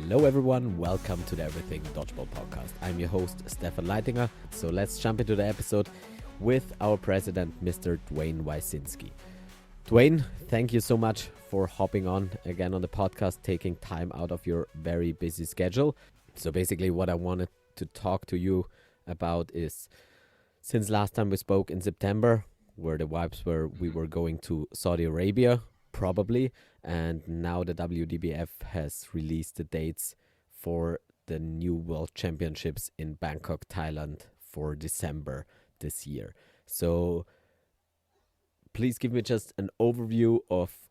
Hello, everyone. Welcome to the Everything Dodgeball podcast. I'm your host, Stefan Leitinger. So let's jump into the episode with our president, Mr. Duane Wysinski. Duane, thank you so much for hopping on again on the podcast, taking time out of your very busy schedule. So basically, what I wanted to talk to you about is, since last time we spoke in September, where the vibes were we were going to Saudi Arabia, probably, and now the WDBF has released the dates for the new World Championships in Bangkok, Thailand for December this year. So please give me just an overview of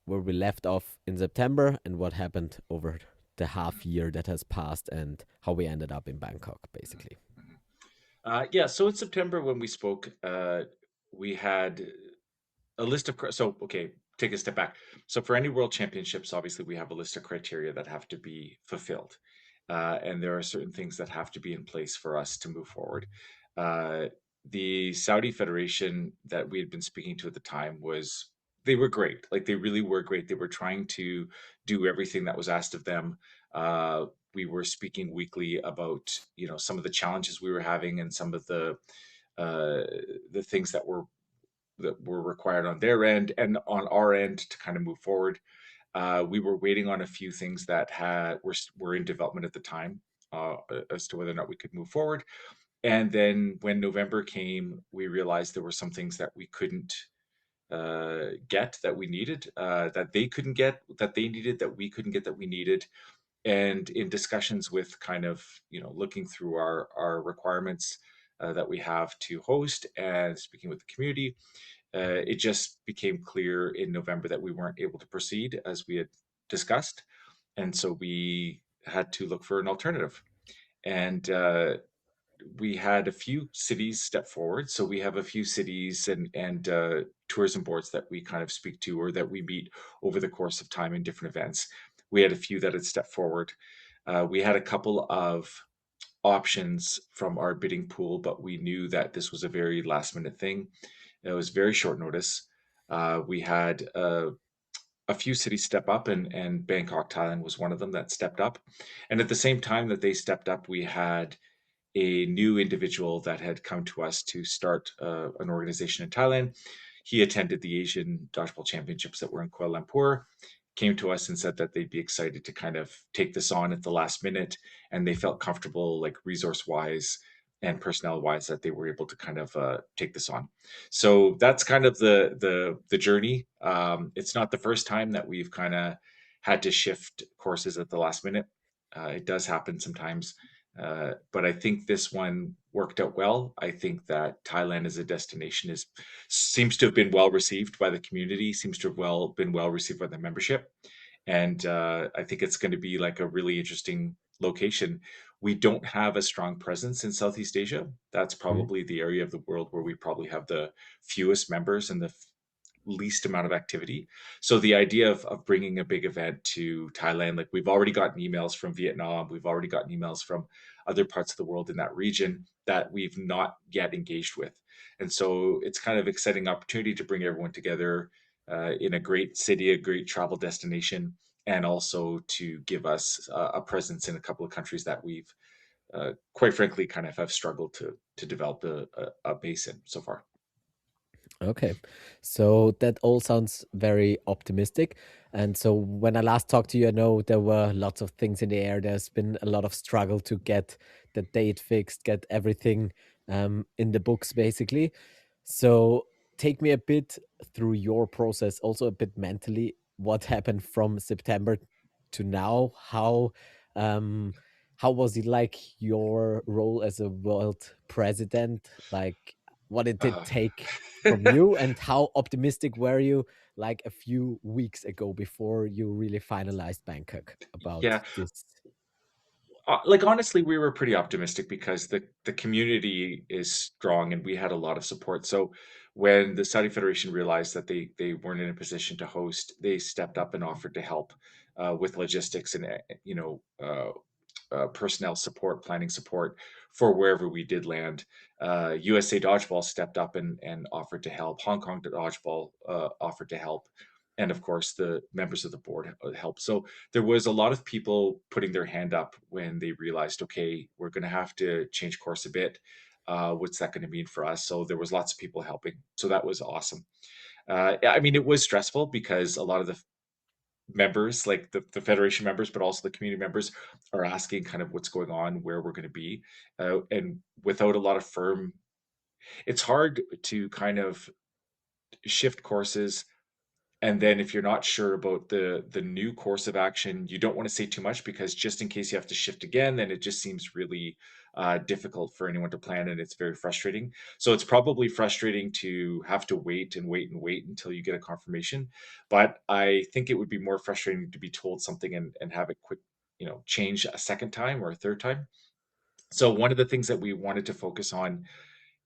where we left off in September and what happened over the half year that has passed and how we ended up in Bangkok, basically. So in September when we spoke, we had a list of okay, take a step back. So for any world championships, obviously we have a list of criteria that have to be fulfilled, and there are certain things that have to be in place for us to move forward. Uh, the Saudi Federation that we had been speaking to at the time was they were great. Like they really were great. They were trying to do everything that was asked of them. We were speaking weekly about some of the challenges we were having and some of uh, the things that were required on their end and on our end to kind of move forward. We were waiting on a few things that were in development at the time, as to whether or not we could move forward. And then when November came, we realized there were some things that we couldn't get that we needed, that they couldn't get that they needed, that we couldn't get that we needed. And in discussions with kind of looking through our requirements that we have to host and speaking with the community, it just became clear in November that we weren't able to proceed as we had discussed, and so we had to look for an alternative. And we had a few cities step forward. So we have a few cities and tourism boards that we kind of speak to or that we meet over the course of time in different events. We had a few that had stepped forward. We had a couple of options from our bidding pool, but we knew that this was a very last minute thing. It was very short notice. We had a few cities step up, and Bangkok, Thailand was one of them that stepped up. And at the same time that they stepped up, we had a new individual that had come to us to start an organization in Thailand. He attended the Asian Dodgeball Championships that were in Kuala Lumpur, came to us and said that they'd be excited to kind of take this on at the last minute, and they felt comfortable, like resource wise and personnel wise, that they were able to kind of take this on. So that's kind of the journey. It's not the first time that we've kind of had to shift courses at the last minute. It does happen sometimes, but I think this one worked out well. I think that Thailand as a destination seems to have been well received by the community, seems to have been well received by the membership, and I think it's going to be like a really interesting location. We don't have a strong presence in Southeast Asia. That's Mhm. probably the area of the world where we probably have the fewest members and the least amount of activity. So the idea of bringing a big event to Thailand, like we've already gotten emails from Vietnam, we've already gotten emails from other parts of the world in that region that we've not yet engaged with. And so it's kind of exciting opportunity to bring everyone together in a great city, a great travel destination, and also to give us a presence in a couple of countries that we've quite frankly kind of have struggled to develop a base in so far. Okay, so that all sounds very optimistic. And so when I last talked to you, I know there were lots of things in the air. There's been a lot of struggle to get the date fixed, get everything in the books, basically. So take me a bit through your process, also a bit mentally. What happened from September to now? Um, how was it like your role as a world president? Like, what did it Uh, take from you, and how optimistic were you like a few weeks ago before you really finalized Bangkok about yeah, this? like honestly, we were pretty optimistic because the community is strong and we had a lot of support. So when the Saudi Federation realized that they weren't in a position to host, they stepped up and offered to help with logistics and personnel support, planning support for wherever we did land. USA Dodgeball stepped up and offered to help. Hong Kong Dodgeball offered to help. and of course the members of the board helped. So there was a lot of people putting their hand up when they realized, okay, we're going to have to change course a bit. What's that going to mean for us? So there was lots of people helping. So that was awesome. I mean, it was stressful because a lot of the members, like the federation members, but also the community members, are asking kind of what's going on, where we're going to be, and without a lot of firm, it's hard to kind of shift courses. And then if you're not sure about the new course of action, you don't want to say too much because just in case you have to shift again, then it just seems really difficult for anyone to plan, and it's very frustrating. So it's probably frustrating to have to wait and wait and wait until you get a confirmation. But I think it would be more frustrating to be told something and have it quick, change a second time or a third time. So one of the things that we wanted to focus on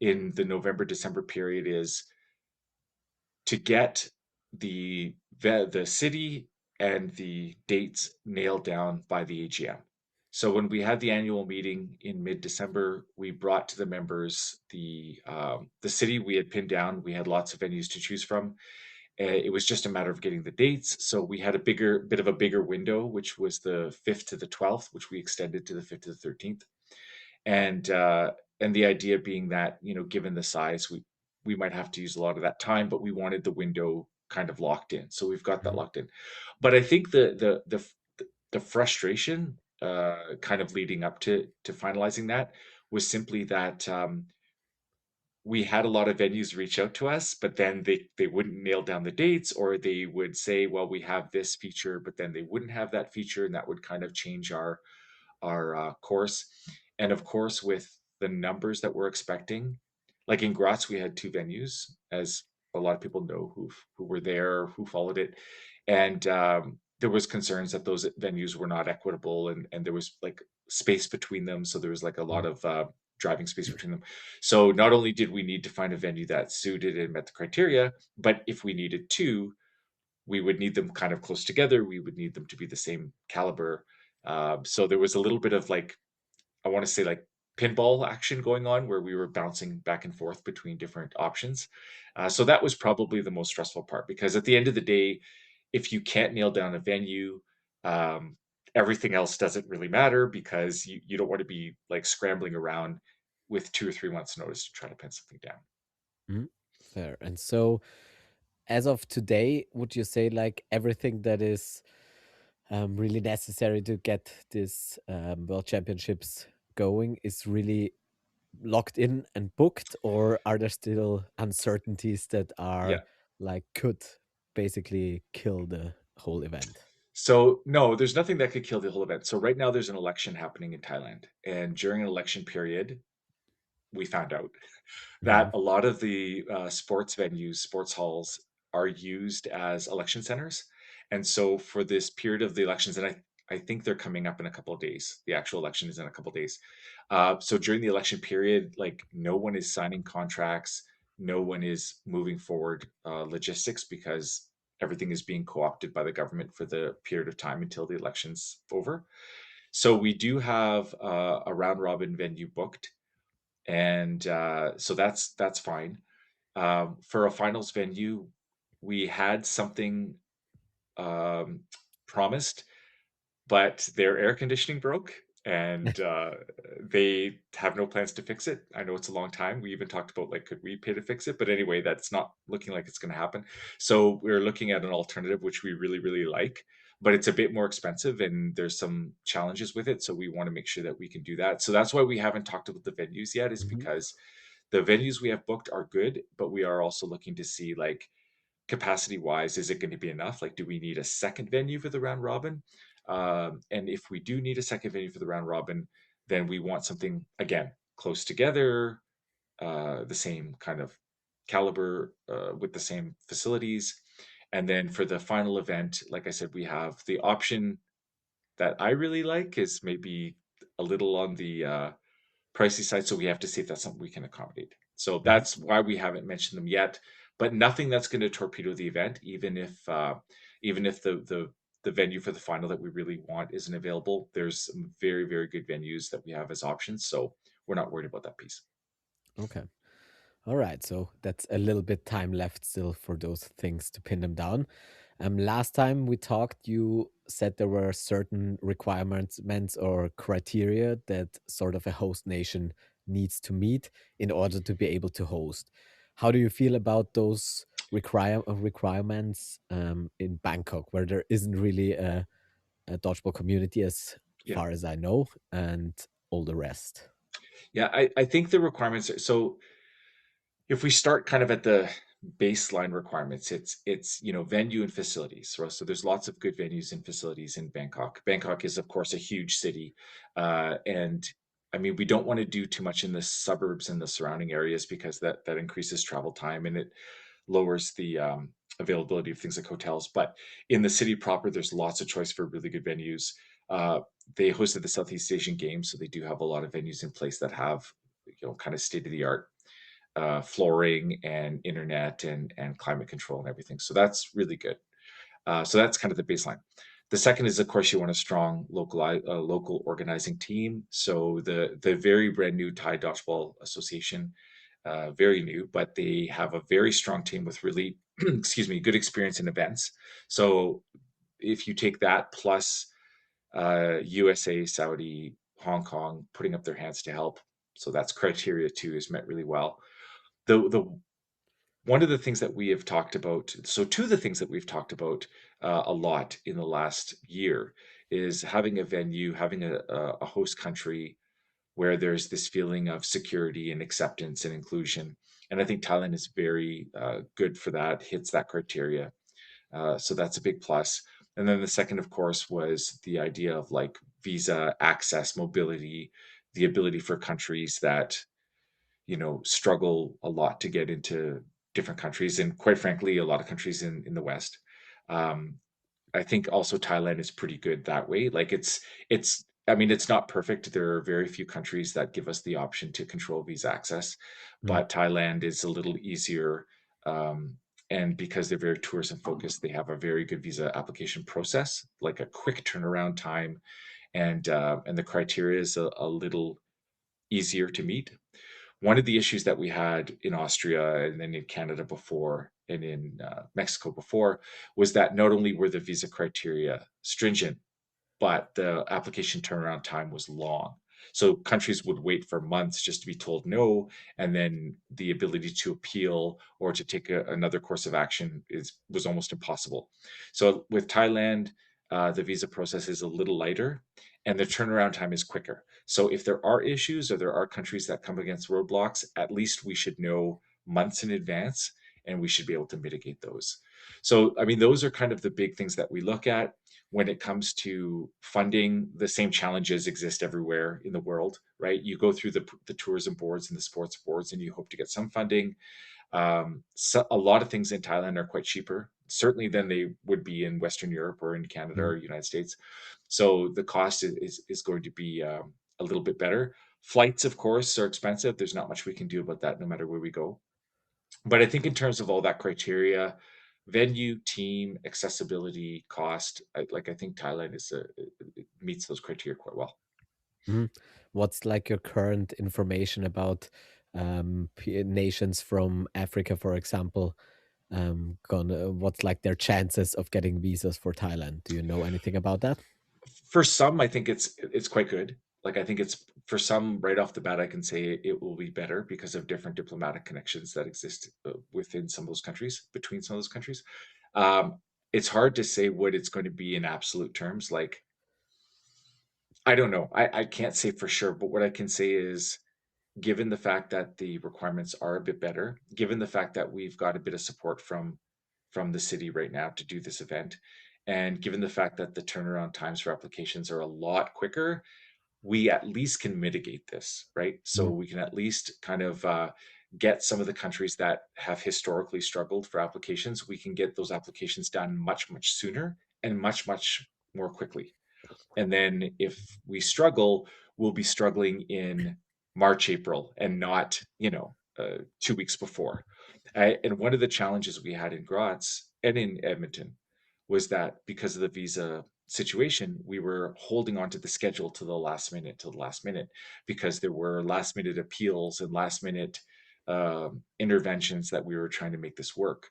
in the November December period is to get the city and the dates nailed down by the AGM. So when we had the annual meeting in mid-December, we brought to the members the city we had pinned down. We had lots of venues to choose from. It was just a matter of getting the dates. So we had a bit of a bigger window, which was the 5th to the 12th, which we extended to the 5th to the 13th. And the idea being that, given the size, we might have to use a lot of that time, but we wanted the window kind of locked in, so we've got that Hmm. locked in. But I think the frustration kind of leading up to finalizing that was simply that we had a lot of venues reach out to us, but then they wouldn't nail down the dates, or they would say, well, we have this feature, but then they wouldn't have that feature, and that would kind of change our course. And of course, with the numbers that we're expecting, like in Graz, we had two venues, as a lot of people know who were there, who followed it, and there was concerns that those venues were not equitable, and there was like space between them, so there was like a lot of driving space between them. So not only did we need to find a venue that suited and met the criteria, but if we needed two, we would need them kind of close together. We would need them to be the same caliber. So there was a little bit of like, I want to say like pinball action going on where we were bouncing back and forth between different options. So that was probably the most stressful part because at the end of the day, if you can't nail down a venue, um, everything else doesn't really matter because you don't want to be like scrambling around with 2 or 3 months notice to try to pin something down. Hmm. Fair. And so, as of today, would you say like everything that is really necessary to get this World Championships going is really locked in and booked, or are there still uncertainties that Yeah. are like could basically kill the whole event? So no, there's nothing that could kill the whole event. So right now there's an election happening in Thailand, and during an election period, we found out that Hmm. a lot of the sports venues, sports halls are used as election centers. And so for this period of the elections, and I think they're coming up in a couple of days. The actual election is in a couple of days. So during the election period, like no one is signing contracts, no one is moving forward logistics because everything is being co-opted by the government for the period of time until the election's over. So we do have a round robin venue booked, and so that's fine. For a finals venue, we had something um, promised, but their air conditioning broke, and they have no plans to fix it. I know it's a long time. We even talked about like, could we pay to fix it? But anyway, that's not looking like it's going to happen. So we're looking at an alternative, which we really, really like, but it's a bit more expensive, and there's some challenges with it. So we want to make sure that we can do that. So that's why we haven't talked about the venues yet, is Hmm. because the venues we have booked are good, but we are also looking to see like capacity wise, is it going to be enough? Like, do we need a second venue for the round robin? And if we do need a second venue for the round robin, then we want something again close together, the same kind of caliber, with the same facilities. And then for the final event, like I said, we have the option that I really like is maybe a little on the pricey side, so we have to see if that's something we can accommodate. So Hmm. that's why we haven't mentioned them yet, but nothing that's going to torpedo the event, even if the venue for the final that we really want isn't available. There's some very, very good venues that we have as options, so we're not worried about that piece. Okay. All right. So that's a little bit time left still for those things to pin them down. Last time we talked, you said there were certain requirements or criteria that sort of a host nation needs to meet in order to be able to host. How do you feel about those requirements in Bangkok, where there isn't really a dodgeball community as Yeah. far as I know, and all the rest? Yeah, I think the requirements are so if we start kind of at the baseline requirements, it's venue and facilities. So there's lots of good venues and facilities in Bangkok. Bangkok is of course a huge city, and I mean we don't want to do too much in the suburbs and the surrounding areas because that increases travel time and it lowers the availability of things like hotels. But in the city proper, there's lots of choice for really good venues. Uh, they hosted the Southeast Asian Games, so they do have a lot of venues in place that have kind of state of the art flooring and internet and climate control and everything. So that's really good. So that's kind of the baseline. The second is, of course, you want a strong local organizing team. So the very brand new Thai Dodgeball Association, very new, but they have a very strong team with really, excuse me, good experience in events. So if you take that plus USA, Saudi, Hong Kong putting up their hands to help, so that's criteria two is met really well. The one of the things that we have talked about, so two of the things that we've talked about a lot in the last year is having a venue, having a host country where there's this feeling of security and acceptance and inclusion. And I think Thailand is very good for that, hits that criteria. So that's a big plus. And then the second, of course, was the idea of like visa access, mobility, the ability for countries that struggle a lot to get into different countries, and quite frankly, a lot of countries in the West. Um, I think also Thailand is pretty good that way. Like it's I mean it's not perfect. There are very few countries that give us the option to control visa access, Mm. but Thailand is a little easier. Um, and because they're very tourism focused, they have a very good visa application process, like a quick turnaround time, and the criteria is a little easier to meet. One of the issues that we had in Austria and then in Canada before and in Mexico before was that not only were the visa criteria stringent, but the application turnaround time was long. So countries would wait for months just to be told no, and then the ability to appeal or to take another course of action was almost impossible. So with Thailand, the visa process is a little lighter, and the turnaround time is quicker. So if there are issues or there are countries that come against roadblocks, at least we should know months in advance, and we should be able to mitigate those. So I mean, those are kind of the big things that we look at when it comes to funding. The same challenges exist everywhere in the world, right? You go through the tourism boards and the sports boards and you hope to get some funding. So a lot of things in Thailand are quite cheaper, certainly than they would be in Western Europe or in Canada Mm. or United States. So the cost is going to be a little bit better. Flights, of course, are expensive. There's not much we can do about that no matter where we go. But I think in terms of all that criteria, venue, team, accessibility, cost, I think Thailand it meets those criteria quite well. Mhm. What's like your current information about nations from Africa, for example? Gonna what's like their chances of getting visas for Thailand? Do you know anything about that? For some, I think it's quite good. Like I think it's for some right off the bat, I can say it will be better because of different diplomatic connections that exist within some of those countries, between some of those countries. Um, it's hard to say what it's going to be in absolute terms. Like I don't know. I can't say for sure, but what I can say is given the fact that the requirements are a bit better, given the fact that we've got a bit of support from the city right now to do this event, and given the fact that the turnaround times for applications are a lot quicker, we at least can mitigate this, right? So Mm. we can at least kind of get some of the countries that have historically struggled for applications, we can get those applications done much, much sooner and much, much more quickly. And then if we struggle, we'll be struggling in March, April, and not, 2 weeks before. And one of the challenges we had in Graz and in Edmonton was that because of the visa situation, we were holding on to the schedule to the last minute, because there were last minute appeals and last minute interventions that we were trying to make this work.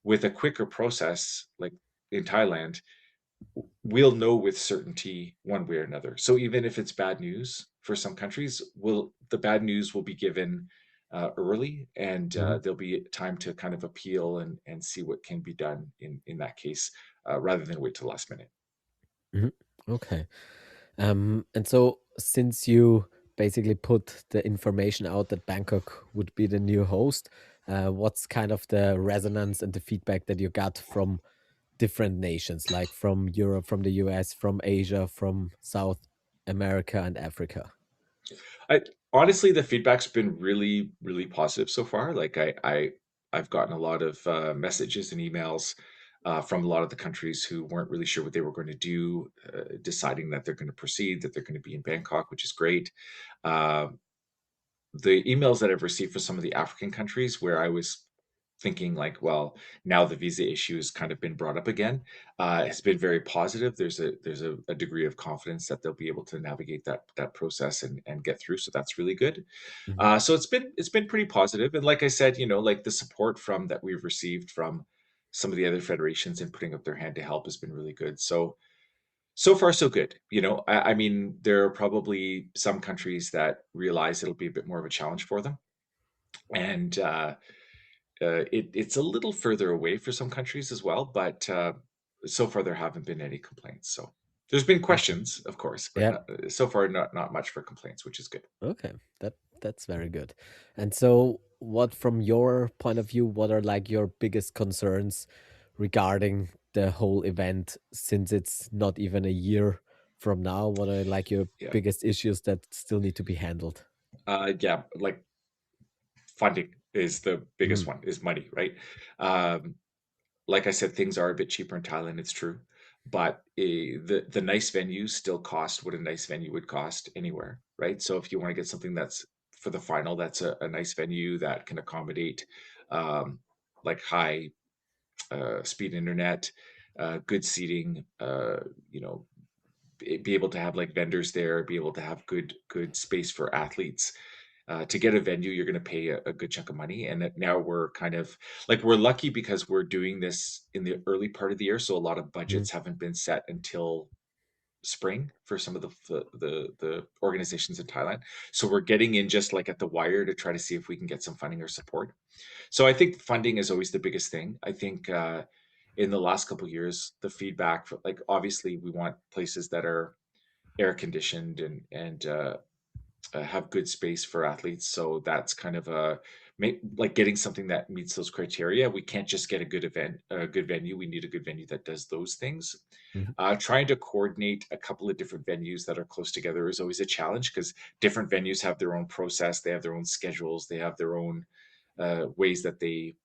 With a quicker process, like in Thailand, we'll know with certainty one way or another. So even if it's bad news for some countries, the bad news will be given early, and Hmm. there'll be time to kind of appeal and see what can be done in that case, rather than wait till the last minute. Hmm. Okay. And so since you basically put the information out that Bangkok would be the new host, what's kind of the resonance and the feedback that you got from different nations, like from Europe, from the US, from Asia, from South America and Africa? I honestly, the feedback's been really, really positive so far. Like I've gotten a lot of messages and emails from a lot of the countries who weren't really sure what they were going to do, deciding that they're going to proceed, that they're going to be in Bangkok, which is great. Uh, the emails that I've received for some of the African countries where I was thinking like, well, now the visa issue has kind of been brought up again, has been very positive. There's a degree of confidence that they'll be able to navigate that process and get through. So that's really good. Hmm. So it's been pretty positive. And like I said, like the support from that we've received from some of the other federations in putting up their hand to help has been really good. So far so good. I mean, there are probably some countries that realize it'll be a bit more of a challenge for them, and it's a little further away for some countries as well. But so far there haven't been any complaints. So there's been Okay. questions, of course, but Yeah. so far not much for complaints, which is good. Okay. That's very good. And so what from your point of view, what are like your biggest concerns regarding the whole event since it's not even a year from now? What are like your Yeah, biggest issues that still need to be handled? yeah, like funding is the biggest Mhm. one, is money, right? Um, like I said, things are a bit cheaper in Thailand. It's true, but the nice venues still cost what a nice venue would cost anywhere, right? So if you want to get something that's for the final, that's a nice venue that can accommodate um, like high speed internet, good seating, you know, be able to have like vendors there, be able to have good space for athletes. To get a venue, you're going to pay a good chunk of money, and now we're kind of like we're lucky because we're doing this in the early part of the year, so a lot of Mhm. budgets haven't been set until spring for some of the organizations in Thailand. So we're getting in just like at the wire to try to see if we can get some funding or support. So I think funding is always the biggest thing. I think in the last couple of years, the feedback, like obviously we want places that are air conditioned and have good space for athletes. So that's kind of like getting something that meets those criteria. We can't just get a good venue. We need a good venue that does those things. Mhm. Trying to coordinate a couple of different venues that are close together is always a challenge because different venues have their own process, they have their own schedules, they have their own ways that they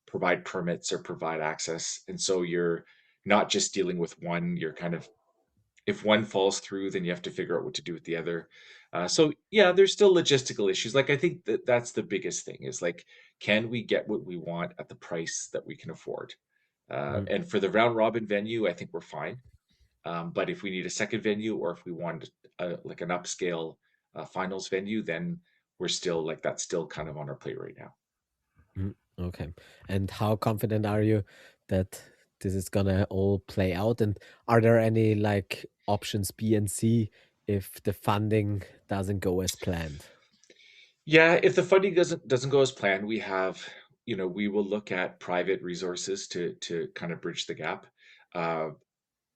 provide permits or provide access, and so you're not just dealing with one. You're kind of, if one falls through, then you have to figure out what to do with the other. So yeah, there's still logistical issues. Like I think that's the biggest thing is like, can we get what we want at the price that we can afford? Mhm. And for the round robin venue, I think we're fine. But if we need a second venue, or if we want like an upscale finals venue, then we're still like that's still kind of on our plate right now. Mhm. Okay. And how confident are you that this is gonna all play out? And are there any like options B and C if the funding doesn't go as planned? Yeah, if the funding doesn't go as planned, we will look at private resources to kind of bridge the gap. Uh,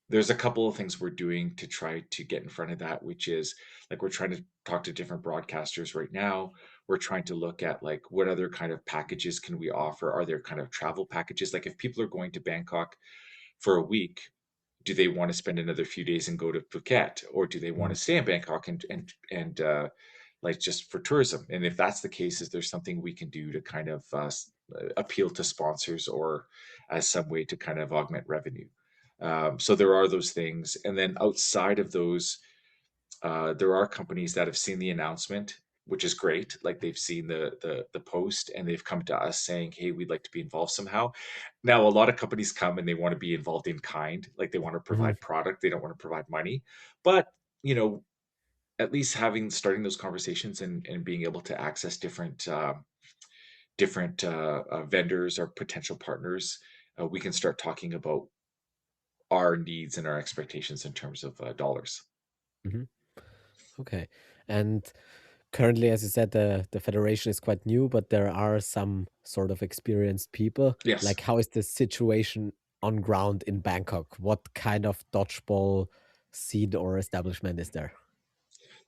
there's a couple of things we're doing to try to get in front of that, which is like we're trying to talk to different broadcasters right now. We're trying to look at like what other kind of packages can we offer? Are there kind of travel packages? Like if people are going to Bangkok for a week, do they want to spend another few days and go to Phuket, or do they want Mhm. to stay in Bangkok and like just for tourism? And if that's the case, is there something we can do to kind of appeal to sponsors or as some way to kind of augment revenue? So there are those things, and then outside of those, there are companies that have seen the announcement, which is great. Like they've seen the post and they've come to us saying, "Hey, we'd like to be involved somehow." Now, a lot of companies come and they want to be involved in kind, like they want to Mhm. provide product, they don't want to provide money. But you know, at least starting those conversations and being able to access different vendors or potential partners we can start talking about our needs and our expectations in terms of dollars. Hmm. Okay. And currently, as you said, the federation is quite new, but there are some sort of experienced people. Yes. Like, how is the situation on ground in Bangkok? What kind of dodgeball scene or establishment is there?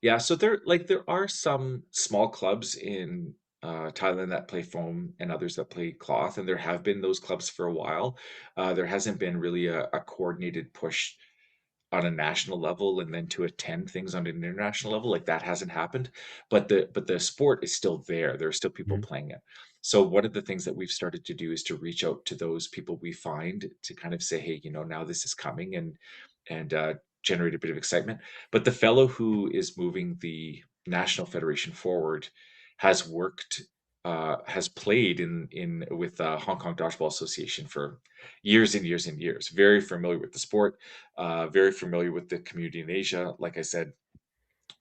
Yeah, so there are some small clubs in Thailand that play foam and others that play cloth, and there have been those clubs for a while. There hasn't been really a coordinated push on a national level and then to attend things on an international level. Like that hasn't happened, but the sport is still there. There are still people Mhm. playing it. So one of the things that we've started to do is to reach out to those people we find to kind of say, hey, now this is coming, and generate a bit of excitement. But the fellow who is moving the national federation forward has worked, has played in with Hong Kong Dodgeball Association for years and years and years. Very familiar with the sport, very familiar with the community in Asia. Like I said,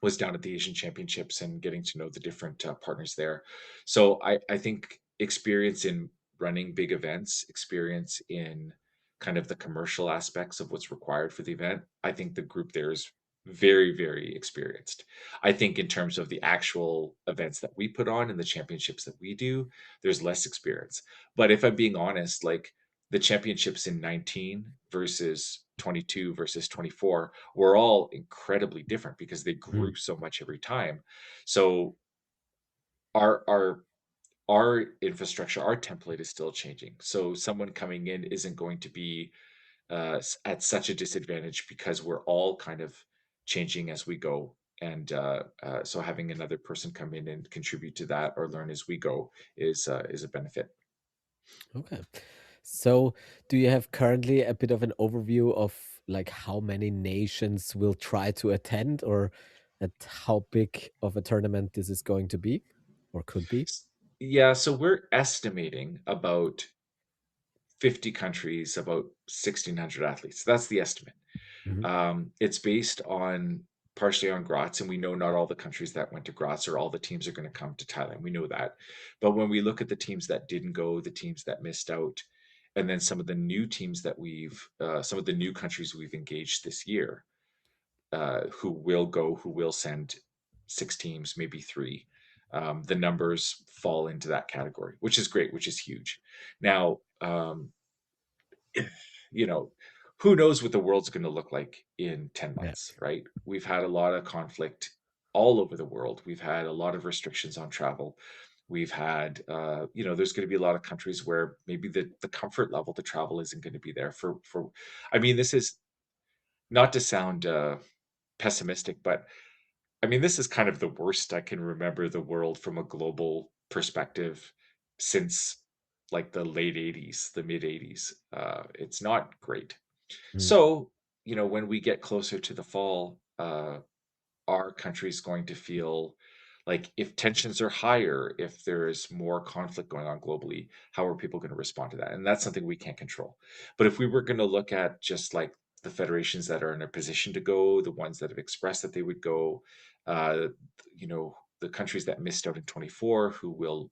was down at the Asian Championships and getting to know the different partners there. So I think experience in running big events, experience in kind of the commercial aspects of what's required for the event. I think the group there is very, very experienced. I think in terms of the actual events that we put on and the championships that we do, there's less experience. But if I'm being honest, like the championships in 19 versus 22 versus 24 were all incredibly different because they Mm. grew so much every time. So our our infrastructure, our template is still changing. So someone coming in isn't going to be at such a disadvantage because we're all kind of changing as we go. And so having another person come in and contribute to that or learn as we go is a benefit. Okay. So, do you have currently a bit of an overview of like how many nations will try to attend, or at how big of a tournament this is going to be or could be? Yeah, so we're estimating about 50 countries, about 1,600 athletes. That's the estimate. Hmm. It's based on partially on Graz, and we know not all the countries that went to Graz or all the teams are going to come to Thailand. We know that. But when we look at the teams that didn't go, the teams that missed out, and then some of the new teams that some of the new countries we've engaged this year, who will go, who will send 6 teams, maybe three. The numbers fall into that category, which is great, which is huge. Now, you know, who knows what the world's going to look like in 10 Yeah. months, right? We've had a lot of conflict all over the world. We've had a lot of restrictions on travel. We've had, there's going to be a lot of countries where maybe the comfort level to travel isn't going to be there I mean, this is not to sound pessimistic, but I mean, this is kind of the worst I can remember the world from a global perspective since like the late 80s, the mid 80s. It's not great. Mm. So, when we get closer to the fall, our country's going to feel like if tensions are higher, if there is more conflict going on globally, how are people going to respond to that? And that's something we can't control. But if we were going to look at just like the federations that are in a position to go, the ones that have expressed that they would go, uh, the countries that missed out in 24 who will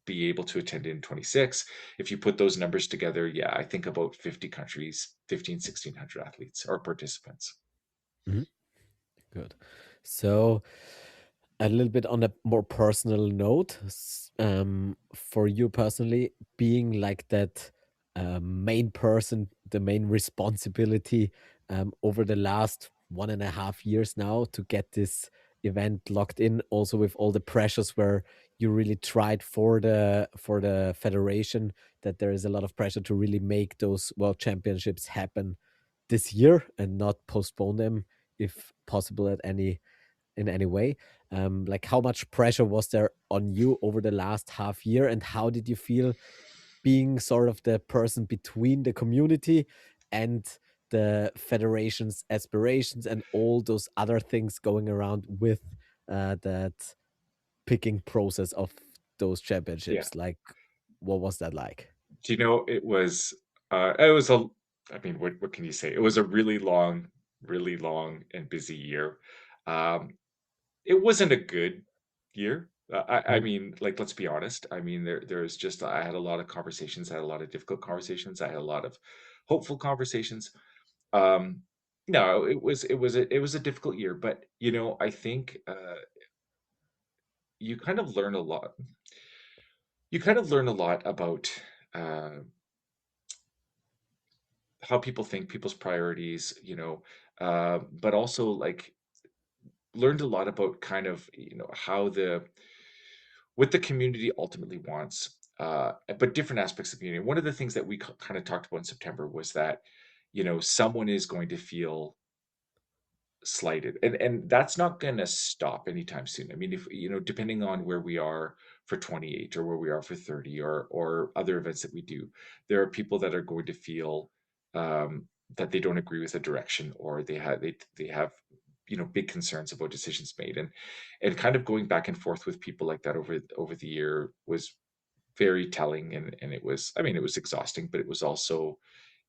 be able to attend in 26, if you put those numbers together, yeah, I think about 50 countries, 15, 1,600 athletes or participants. Mhm. Good. So, a little bit on a more personal note, for you personally, being like that main person, the main responsibility over the last 1.5 years now to get this event locked in, also with all the pressures where you really tried for the federation, that there is a lot of pressure to really make those world championships happen this year and not postpone them if possible at any in any way. Like how much pressure was there on you over the last half year, and how did you feel being sort of the person between the community and the federation's aspirations and all those other things going around with that picking process of those Yeah. championships? Like, what was that like? Do you know it was a I mean, what can you say? It was a really long and busy year. Um, it wasn't a good year. I Right. mean, like, let's be honest. I mean, there's just I had a lot of conversations, I had a lot of difficult conversations, I had a lot of hopeful conversations. Um, no, it was a difficult year, but I think you kind of learn a lot. You kind of learn a lot about uh, how people think, people's priorities, but also like learned a lot about kind of how the what the community ultimately wants, but different aspects of the community. One of the things that we kind of talked about in September was that someone is going to feel slighted, and that's not going to stop anytime soon. I mean, if depending on where we are for 28 or where we are for 30 or other events that we do, there are people that are going to feel that they don't agree with the direction, or they have big concerns about decisions made, and kind of going back and forth with people like that over the year was very telling, and it was, I mean, it was exhausting, but it was also,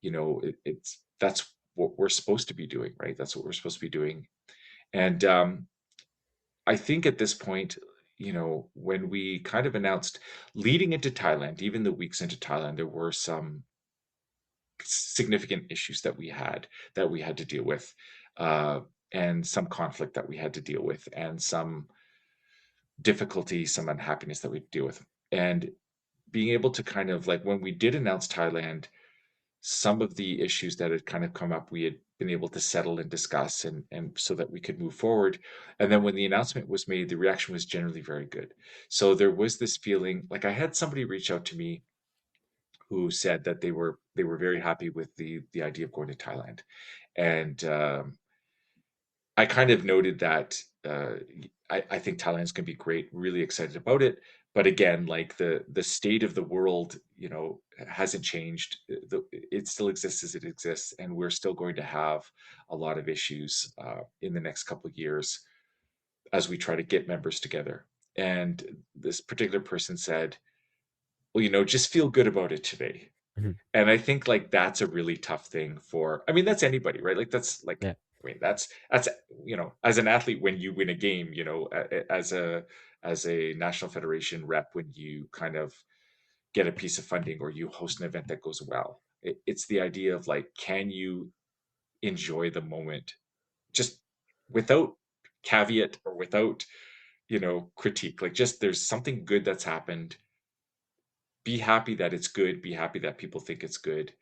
it's that's what we're supposed to be doing, right? That's what we're supposed to be doing. And I think at this point, when we kind of announced leading into Thailand, even the weeks into Thailand, there were some significant issues that we had to deal with, uh, and some conflict that we had to deal with, and some difficulty, some unhappiness that we deal with. And being able to kind of like when we did announce Thailand, some of the issues that had kind of come up, we had been able to settle and discuss, and so that we could move forward. And then when the announcement was made, the reaction was generally very good. So there was this feeling, like I had somebody reach out to me who said that they were very happy with the idea of going to Thailand. And I kind of noted that I think Thailand's going to be great. Really excited about it. But again, like the state of the world, hasn't changed. It still exists as it exists, and we're still going to have a lot of issues in the next couple of years as we try to get members together. And this particular person said, "Well, just feel good about it today." Mhm. And I think like that's a really tough thing for, I mean, that's anybody, right? Like that's like, Yeah. I mean, that's as an athlete, when you win a game, as a national federation rep, when you kind of get a piece of funding or you host an event that goes well, it's the idea of like, can you enjoy the moment just without caveat or without critique, like just there's something good that's happened, be happy that it's good, be happy that people think it's good,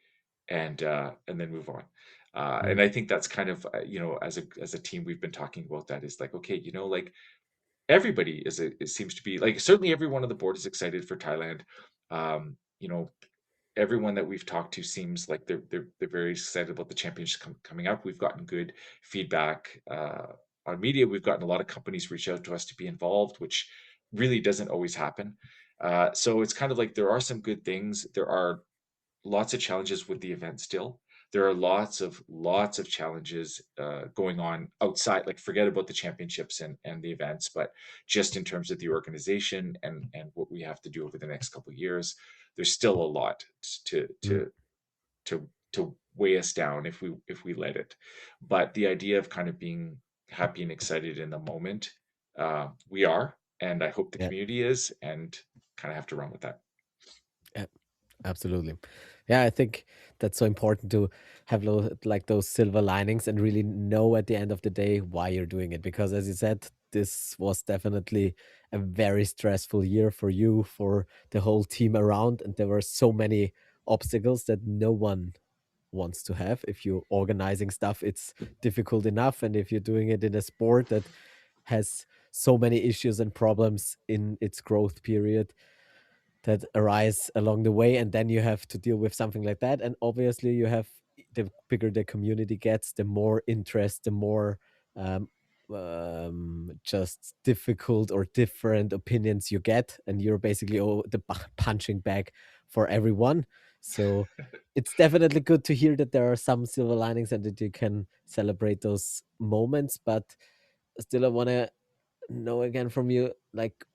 and then move on. And Mhm. I think that's kind of as a team we've been talking about that, is like, okay, like everybody it seems to be like, certainly everyone on the board is excited for Thailand. You know, everyone that we've talked to seems like they're very excited about the championship coming up. We've gotten good feedback on media. We've gotten a lot of companies reach out to us to be involved, which really doesn't always happen. So it's kind of like there are some good things. There are lots of challenges with the event still. There are lots of challenges going on outside. Like forget about the championships and the events, but just in terms of the organization and what we have to do over the next couple of years, there's still a lot to Mhm. to to weigh us down if we let it. But the idea of kind of being happy and excited in the moment, we are, and I hope the Yeah. community is, and kind of have to run with that. Yeah. Absolutely. Yeah, I think that's so important to have like those silver linings and really know at the end of the day why you're doing it. Because as you said, this was definitely a very stressful year for you, for the whole team around. And there were so many obstacles that no one wants to have. If you're organizing stuff, it's difficult enough. And if you're doing it in a sport that has so many issues and problems in its growth period, that arise along the way, and then you have to deal with something like that. And obviously you have, the bigger the community gets, the more interest, the more um, just difficult or different opinions you get, and you're basically the punching bag for everyone. So it's definitely good to hear that there are some silver linings and that you can celebrate those moments. But still, I want to know again from you, like,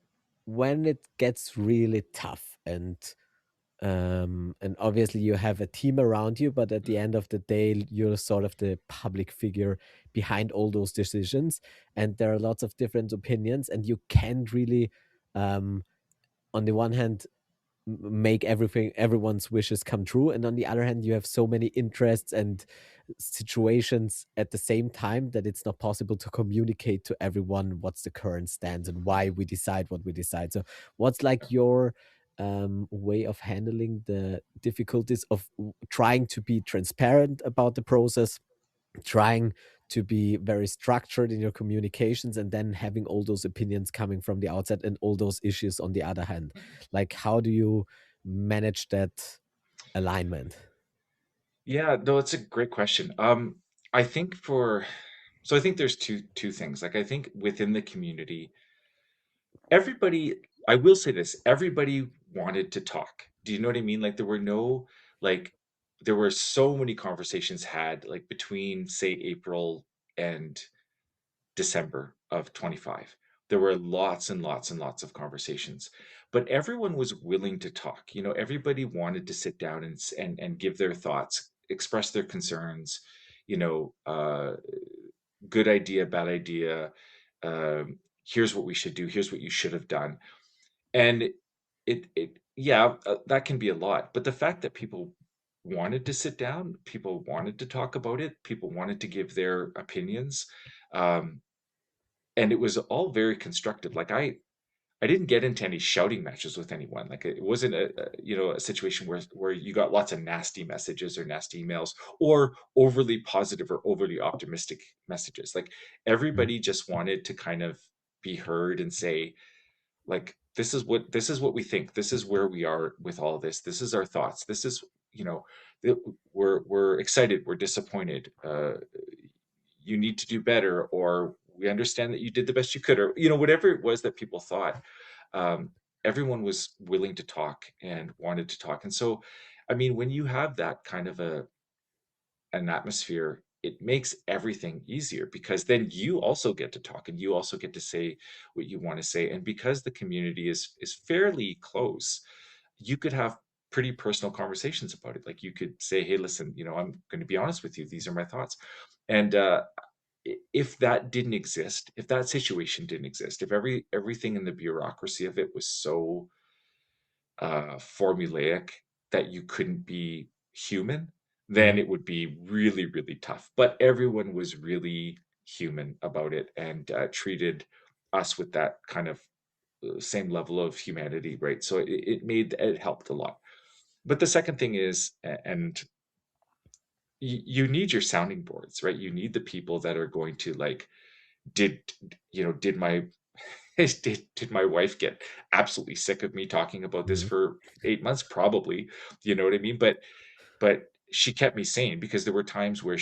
when it gets really tough, and obviously you have a team around you, but at the end of the day you're sort of the public figure behind all those decisions, and there are lots of different opinions, and you can't really um, on the one hand make everyone's wishes come true, and on the other hand you have so many interests and situations at the same time that it's not possible to communicate to everyone what's the current stance and why we decide what we decide. So what's like your way of handling the difficulties of trying to be transparent about the process, trying to be very structured in your communications, and then having all those opinions coming from the outside and all those issues on the other hand? Like, how do you manage that alignment? Yeah, no, it's a great question. I think I think there's two things. Like I think within the community, everybody, I will say this, everybody wanted to talk. Do you know what I mean? Like there were no like there were so many conversations had like between say April and December of 25. There were lots and lots and lots of conversations, but everyone was willing to talk. You know, everybody wanted to sit down and give their thoughts, express their concerns. You know, good idea, bad idea. Here's what we should do. Here's what you should have done. And yeah, that can be a lot. But the fact that people wanted to sit down, people wanted to talk about it, people wanted to give their opinions. Um, and it was all very constructive. Like I didn't get into any shouting matches with anyone. Like it wasn't a situation where you got lots of nasty messages or nasty emails or overly positive or overly optimistic messages. Like Mhm. everybody just wanted to kind of be heard and say like this is what we think. This is where we are with all this. This is our thoughts. This is you know we're excited, we're disappointed, you need to do better, or we understand that you did the best you could, or whatever it was that people thought. um, Everyone was willing to talk and wanted to talk. And so I mean, when you have that kind of an atmosphere, it makes everything easier because then you also get to talk and you also get to say what you want to say. And because the community is fairly close, you could have pretty personal conversations about it. Like you could say, hey, listen, I'm going to be honest with you, these are my thoughts. And if that didn't exist, if that situation didn't exist, if everything in the bureaucracy of it was so formulaic that you couldn't be human, then Mhm. it would be really, really tough. But everyone was really human about it and treated us with that kind of same level of humanity, right? So it helped a lot. But the second thing is, and you need your sounding boards, right? You need the people that are going to like, did did my did my wife get absolutely sick of me talking about this Mhm. for 8 months? Probably. You know what I mean? But she kept me sane because there were times where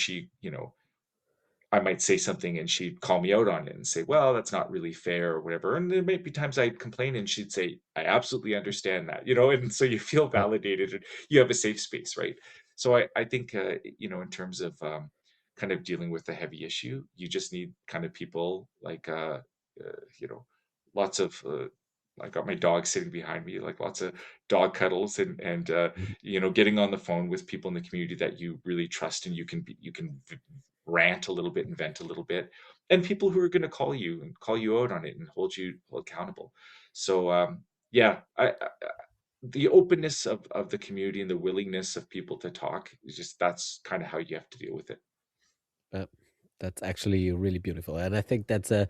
I might say something and she'd call me out on it and say, well, that's not really fair or whatever. And there might be times I'd complain and she'd say, I absolutely understand that, and so you feel Yeah. validated and you have a safe space, right? So I think, in terms of kind of dealing with a heavy issue, you just need kind of people like, you know, lots of, I got my dog sitting behind me, like lots of dog cuddles and Mhm. getting on the phone with people in the community that you really trust and you can rant a little bit and vent a little bit, and people who are going to call you out on it and hold accountable. So yeah, the openness of the community and the willingness of people to talk is just, that's kind of how you have to deal with it. Uh, that's actually really beautiful, and I think that's a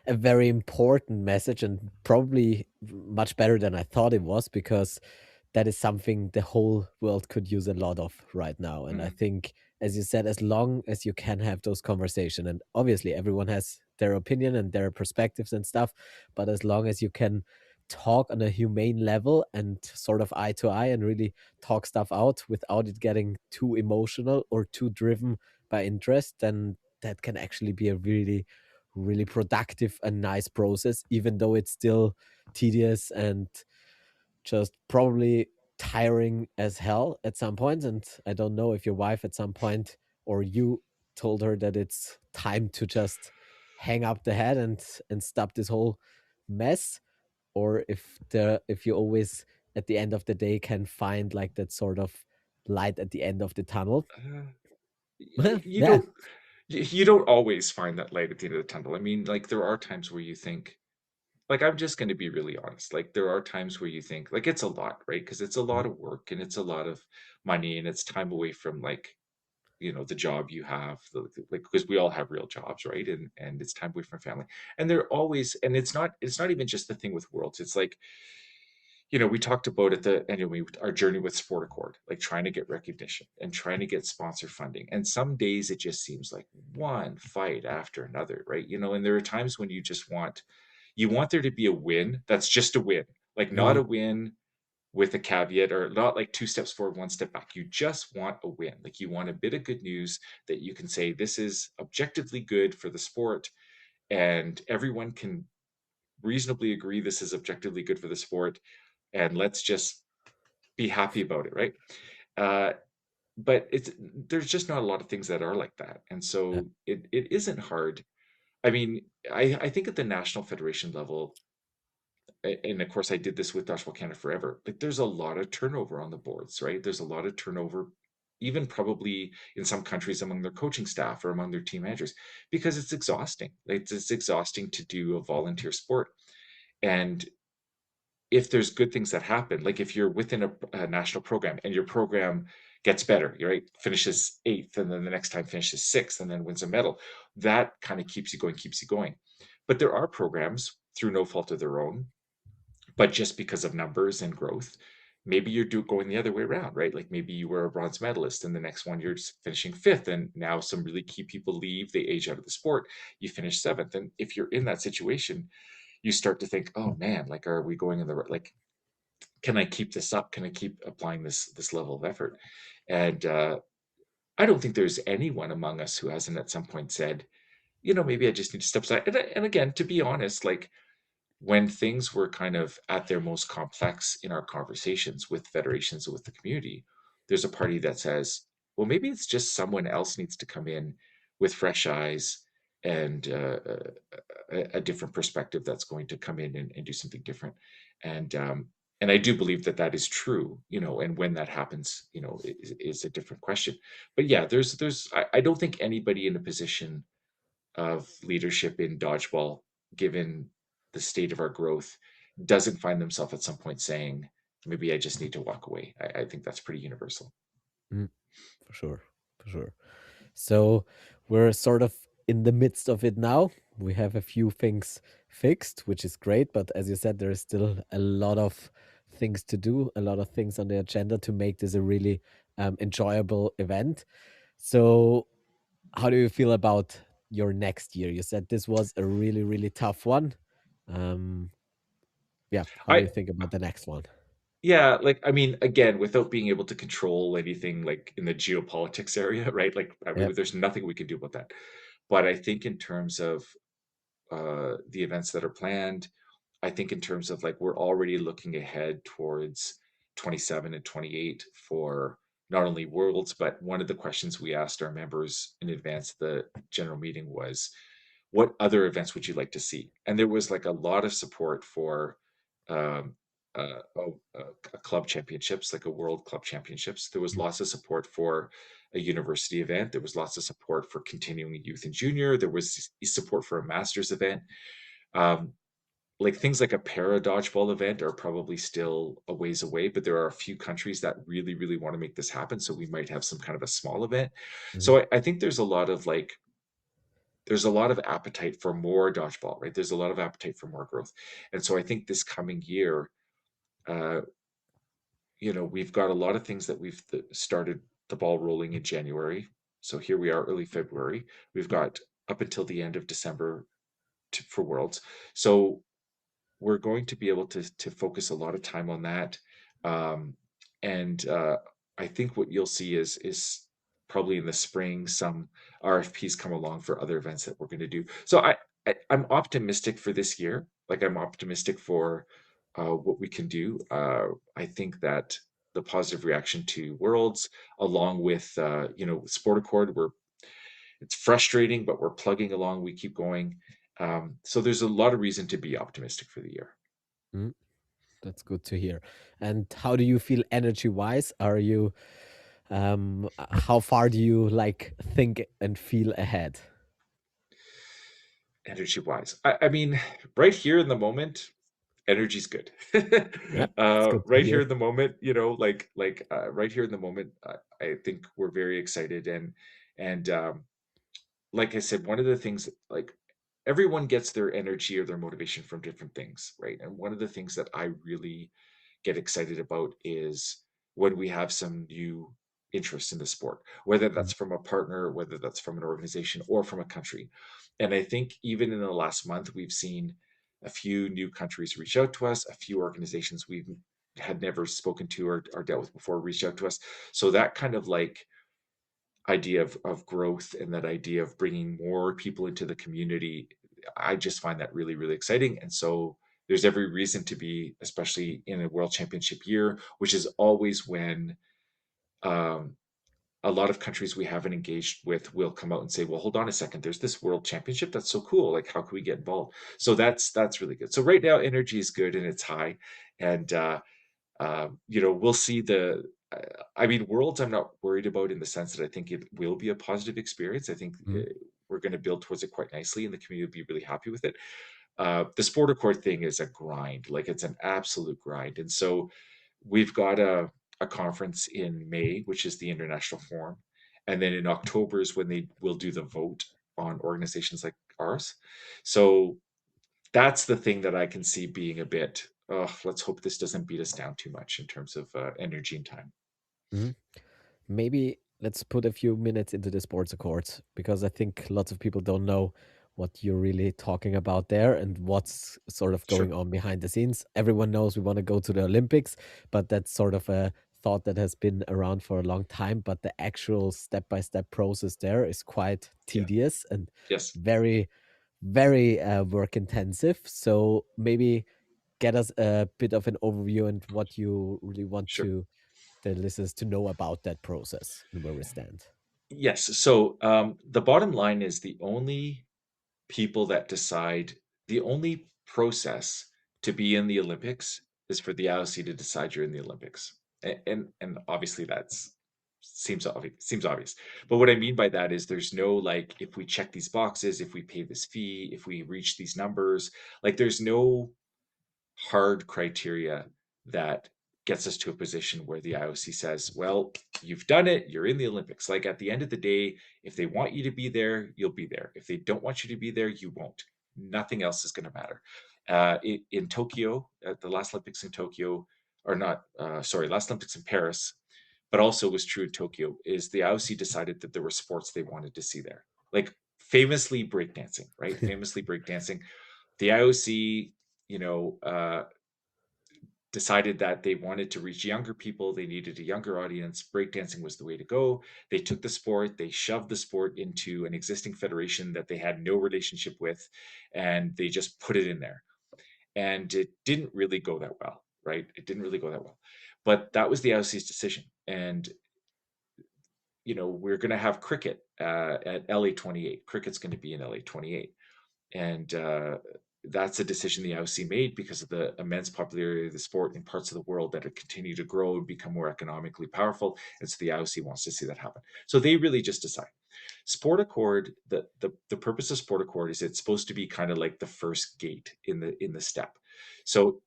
very important message, and probably much better than I thought it was, because that is something the whole world could use a lot of right now. And I Mm, think, as you said, as long as you can have those conversations, and obviously everyone has their opinion and their perspectives and stuff, but as long as you can talk on a humane level and sort of eye to eye and really talk stuff out without it getting too emotional or too driven by interest, then that can actually be a really, really productive and nice process, even though it's still tedious and just probably tiring as hell at some point. And I don't know if your wife at some point or you told her that it's time to just hang up the head and stop this whole mess, or if you always at the end of the day can find like that sort of light at the end of the tunnel. uh, you Yeah. don't you don't always find that light at the end of the tunnel. I mean, like there are times where you think, like I'm just going to be really honest. Like there are times where you think like it's a lot, right? Because it's a Mm, lot of work and it's a lot of money and it's time away from like the job you have, like because we all have real jobs, right? And it's time away from family. And they're always, and it's not even just the thing with Worlds. It's like we talked about at the anyway our journey with Sport Accord, like trying to get recognition and trying to get sponsor funding. And some days it just seems like one fight after another, right? And there are times when you want there to be a win that's just a win, like not mm, a win with a caveat or not like two steps forward, one step back. You just want a win. Like you want a bit of good news that you can say this is objectively good for the sport and everyone can reasonably agree this is objectively good for the sport and let's just be happy about it, right? Uh, but there's just not a lot of things that are like that, and yeah, so it isn't hard. I mean, I think at the national federation level, and of course I did this with Dodgeball Canada forever. Like there's a lot of turnover on the boards, right? There's a lot of turnover, even probably in some countries among their coaching staff or among their team managers, because it's exhausting. Like it's exhausting to do a volunteer sport, and if there's good things that happen, like if you're within a national program and your program gets better, right? Finishes eighth, and then the next time finishes sixth, and then wins a medal, that kind of keeps you going, keeps you going. But there are programs through no fault of their own, but just because of numbers and growth, maybe you're going the other way around, right? Like maybe you were a bronze medalist, and the next one you're just finishing fifth, and now some really key people leave, they age out of the sport, you finish seventh. And if you're in that situation, you start to think, oh man, like are we going in the right, like can I keep this up? Can I keep applying this level of effort? And I don't think there's anyone among us who hasn't at some point said, maybe I just need to step aside. And again, to be honest, like when things were kind of at their most complex in our conversations with federations and with the community, there's a party that says, well, maybe it's just someone else needs to come in with fresh eyes and a different perspective that's going to come in and do something different. And I do believe that that is true, and when that happens, is a different question. But yeah, I don't think anybody in a position of leadership in dodgeball, given the state of our growth, doesn't find themselves at some point saying, maybe I just need to walk away. I think that's pretty universal. mm, for sure, for sure. So we're sort of in the midst of it now. We have a few things fixed, which is great. But as you said, there is still a lot of things to do, a lot of things on the agenda to make this a really enjoyable event. So, how do you feel about your next year? You said this was a really, really tough one. Um, yeah, how do I you think about the next one? Yeah, like I mean, again, without being able to control anything like in the geopolitics area, right? Like I Yeah. mean, there's nothing we can do about that. But I think in terms of the events that are planned, I think in terms of like we're already looking ahead towards 27 and 28 for not only Worlds, but one of the questions we asked our members in advance of the general meeting was, what other events would you like to see? And there was like a lot of support for um, a club championships, like a world club championships. There was Mm, lots of support for a university event. There was lots of support for continuing youth and junior. There was support for a master's event. Um, like things like a para dodgeball event are probably still a ways away, but there are a few countries that really, really want to make this happen. So we might have some kind of a small event. mhm, So I think there's a lot of appetite for more dodgeball, right? There's a lot of appetite for more growth. And so I think this coming year, uh, we've got a lot of things that we've started the ball rolling in January. So here we are, early February. We've got up until the end of December for Worlds. So we're going to be able to focus a lot of time on that. Um, and I think what you'll see is probably in the spring some RFPs come along for other events that we're going to do. So I'm optimistic for this year. Like I'm optimistic for what we can do. I think that the positive reaction to Worlds, along with Sport Accord, it's frustrating, but we're plugging along. We keep going. So there's a lot of reason to be optimistic for the year. mm. That's good to hear. And how do you feel energy wise? Are you how far do you like think and feel ahead? energy wise, I mean, right here in the moment, energy's good. Yeah, it's good to Right here hear. in the moment, right here in the moment, I think we're very excited. And like I said, one of the things, like, everyone gets their energy or their motivation from different things, right? And one of the things that I really get excited about is when we have some new interest in the sport, whether that's Mm, from a partner, whether that's from an organization or from a country. And I think even in the last month, we've seen a few new countries reach out to us, a few organizations we've had never spoken to or dealt with before reach out to us. So that kind of like idea of growth and that idea of bringing more people into the community, I just find that really, really exciting. And so there's every reason to be, especially in a world championship year, which is always when um, a lot of countries we haven't engaged with will come out and say, well, hold on a second, there's this world championship that's so cool, like how can we get involved? So that's really good. So right now energy is good and it's high. And we'll see I mean, Worlds, I'm not worried about in the sense that I think it will be a positive experience. I think mm, we're going to build towards it quite nicely, and the community will be really happy with it. The sport accord thing is a grind, like it's an absolute grind. And so we've got a conference in May, which is the International Forum. And then in October is when they will do the vote on organizations like ours. So that's the thing that I can see being a bit, oh, let's hope this doesn't beat us down too much in terms of energy and time. mm. Maybe let's put a few minutes into the sports accords because I think lots of people don't know what you're really talking about there and what's sort of Sure. going on behind the scenes. Everyone knows we want to go to the Olympics, but that's sort of a thought that has been around for a long time. But the actual step by step process there is quite Yeah. tedious and Yes. very, very work intensive. So maybe get us a bit of an overview and what you really want Sure. the listeners to know about that process and where we stand. Yes. So the bottom line is the only people that decide, the only process to be in the Olympics is for the IOC to decide you're in the Olympics. And obviously that's seems obvious. But what I mean by that is there's no like if we check these boxes, if we pay this fee, if we reach these numbers, like there's no hard criteria that gets us to a position where the IOC says, well, you've done it, you're in the Olympics. Like at the end of the day, if they want you to be there, you'll be there. If they don't want you to be there, you won't. Nothing else is going to matter. In Tokyo, at the last Olympics in Tokyo, or not, sorry, last Olympics in Paris, but also was true in Tokyo, is the IOC decided that there were sports they wanted to see there. Like famously breakdancing, right? Famously breakdancing. The IOC, you know, decided that they wanted to reach younger people. They needed a younger audience. Breakdancing was the way to go. They took the sport, they shoved the sport into an existing federation that they had no relationship with, and they just put it in there. And it didn't really go that well, right? It didn't really go that well. But that was the IOC's decision. And, we're going to have cricket at LA 28. Cricket's going to be in LA 28. And that's a decision the IOC made because of the immense popularity of the sport in parts of the world that are continue to grow and become more economically powerful. And so the IOC wants to see that happen. So they really just decide. Sport Accord, the purpose of Sport Accord is it's supposed to be kind of like the first gate in the step. So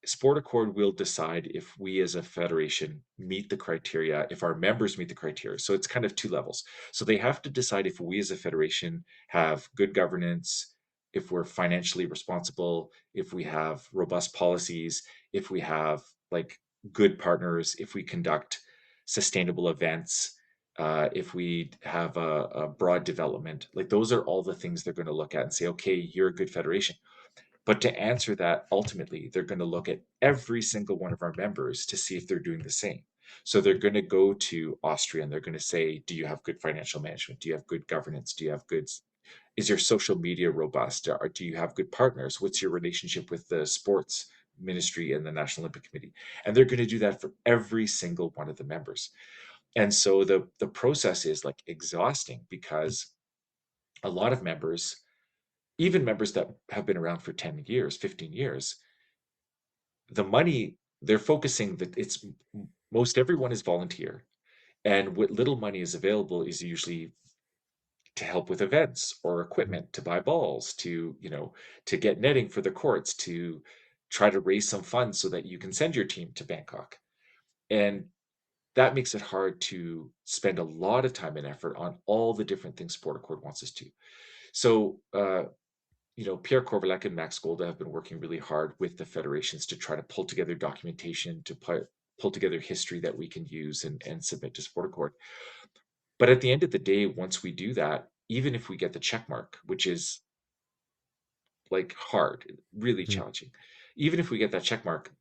Sport Accord will decide if we as a federation meet the criteria, if our members meet the criteria. So it's kind of two levels. So they have to decide if we as a federation have good governance, if we're financially responsible, if we have robust policies, if we have like good partners, if we conduct sustainable events, if we have a broad development. Like those are all the things they're going to look at and say, okay, you're a good federation. But to answer that, ultimately, they're going to look at every single one of our members to see if they're doing the same. So they're going to go to Austria and they're going to say, do you have good financial management? Do you have good governance? Do you have good, is your social media robust? Or do you have good partners? What's your relationship with the sports ministry and the National Olympic Committee? And they're going to do that for every single one of the members. And so the process is like exhausting because a lot of members, even members that have been around for 10 years, 15 years, the money they're focusing that it's most everyone is volunteer, and what little money is available is usually to help with events or Mhm. equipment, to buy balls, to, to get netting for the courts, to try to raise some funds so that you can send your team to Bangkok. And that makes it hard to spend a lot of time and effort on all the different things Sport Accord wants us to. So, Pierre Corvalec and Max Golda have been working really hard with the federations to try to pull together documentation, to pull together history that we can use and submit to Sport Accord. But at the end of the day, once we do that, even if we get the check mark, which is like hard, really Mhm. challenging, even if we get that check mark,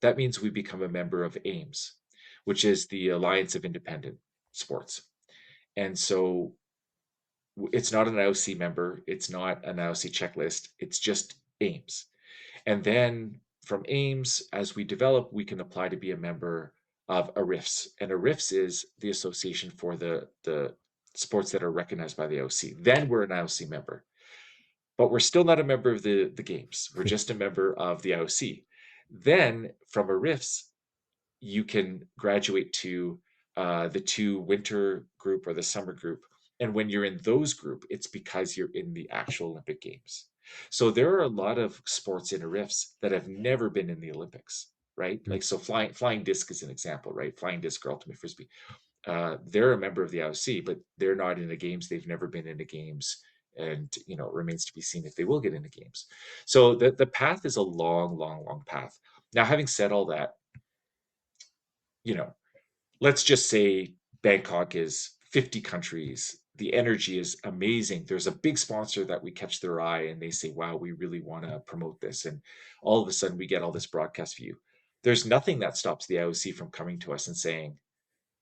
that means we become a member of AIMS, which is the Alliance of Independent Sports. And so it's not an IOC member, it's not an IOC checklist, it's just AIMS. And then from AIMS, as we develop, we can apply to be a member of ARIFS. And ARIFS is the association for the sports that are recognized by the IOC. Then we're an IOC member. But we're still not a member of the games. We're just a member of the IOC. Then from ARIFS, you can graduate to the two winter group or the summer group. And when you're in those group, it's because you're in the actual Olympic Games. So there are a lot of sports in riffs that have never been in the Olympics, right? Mhm. Like so, flying disc is an example, right? Flying disc or ultimate frisbee. They're a member of the IOC, but they're not in the games. They've never been in the games, and it remains to be seen if they will get into games. So the path is a long, long, long path. Now, having said all that, you know, let's just say Bangkok is 50 countries. The energy is amazing. There's a big sponsor that we catch their eye and they say, wow, we really want to promote this. And all of a sudden we get all this broadcast view. There's nothing that stops the IOC from coming to us and saying,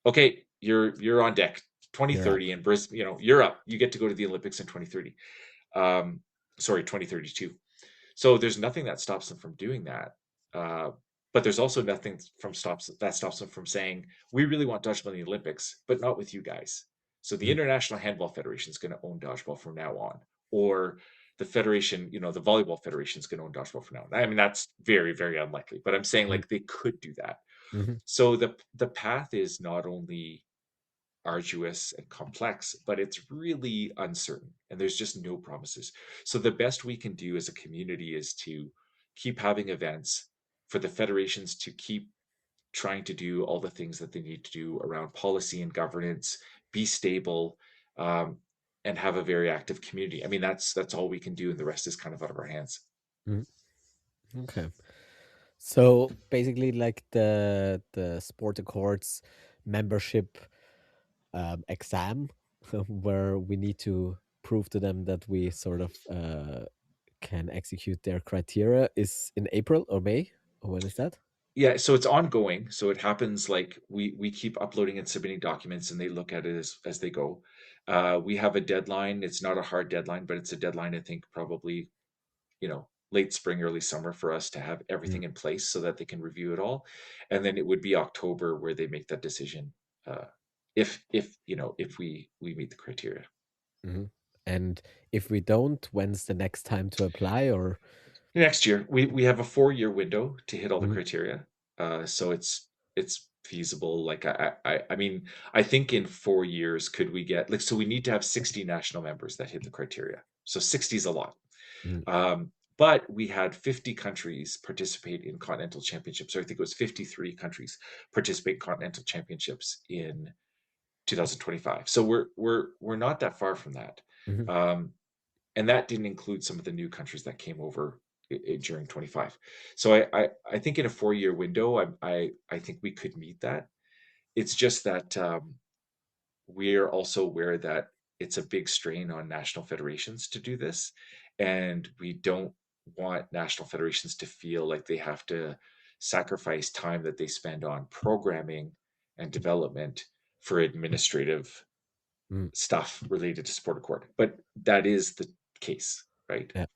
okay, you're on deck You're up. 2030 in Brisbane, you're up. You get to go to the Olympics in 2030. Um, sorry, 2032. So there's nothing that stops them from doing that. Uh, but there's also nothing that stops them from saying, we really want dodgeball in the Olympics, but not with you guys. So the Mhm. International Handball Federation is going to own dodgeball from now on, or the federation, the volleyball federation is going to own dodgeball from now on. I mean, that's very, very unlikely, but I'm saying Mhm. like they could do that. Mhm. So the path is not only arduous and complex, but it's really uncertain and there's just no promises. So the best we can do as a community is to keep having events, for the federations to keep trying to do all the things that they need to do around policy and governance, be stable, um, and have a very active community. I mean, that's all we can do, and the rest is kind of out of our hands. Mhm. Okay. So basically, like the sport accords membership exam, where we need to prove to them that we sort of can execute their criteria, is in April or May. Or when is that? Yeah, so it's ongoing. So it happens like we keep uploading and submitting documents, and they look at it as they go. We have a deadline. It's not a hard deadline, but it's a deadline. I think probably late spring, early summer for us to have Mm. everything in place so that they can review it all, and then it would be October where they make that decision. If we meet the criteria. Mhm. And if we don't, when's the next time to apply? Or Next year, we have a 4-year window to hit all the Mhm. criteria. So it's feasible. Like I mean, I think in 4 years could we get like, so we need to have 60 national members that hit the criteria. So 60 is a lot. Mhm. But we had 50 countries participate in continental championships, or I think it was 53 countries participate in continental championships in 2025. So we're not that far from that. Mhm. Um, and that didn't include some of the new countries that came over during 25. So I think in a 4-year window, I think we could meet that. It's just that we're also aware that it's a big strain on national federations to do this, and we don't want national federations to feel like they have to sacrifice time that they spend on programming and development for administrative Mhm. stuff related to sport accord. But that is the case, right? Yeah.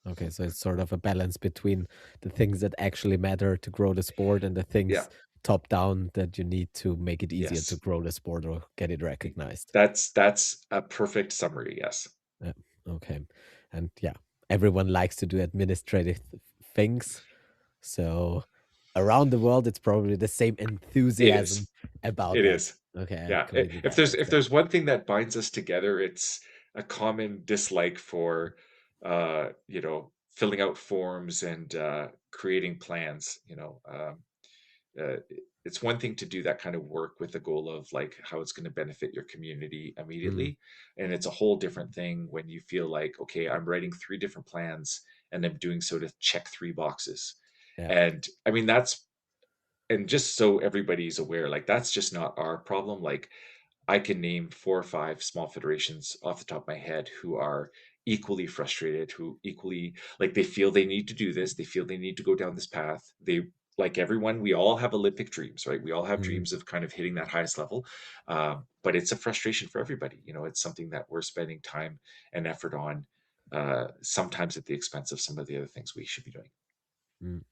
Okay, so it's sort of a balance between the things that actually matter to grow the sport and the Yeah. things top down that you need to make it easier to Yes. grow the sport or get it recognized. That's a perfect summary. Yes. Yeah. Okay. And yeah, everyone likes to do administrative things. So around the world, it's probably the same It enthusiasm is. about It that. is. Okay, I Yeah. completely If get there's that. if Yeah. there's one thing that binds us together, it's a common dislike for filling out forms and creating plans. Uh, it's one thing to do that kind of work with the goal of like how it's going to benefit your community Mm, immediately, and it's a whole different thing when you feel like, okay, I'm writing three different plans and I'm doing so to check three boxes. yeah. And I mean, that's, and just so everybody's aware, like that's just not our problem. Like I can name four or five small federations off the top of my head who are equally frustrated, who equally like they feel they need to do this, they feel they need to go down this path. They, like everyone, we all have Olympic dreams, right? We all have Mm, dreams of kind of hitting that highest level, but it's a frustration for everybody. It's something that we're spending time and effort on, sometimes at the expense of some of the other things we should be doing. mm,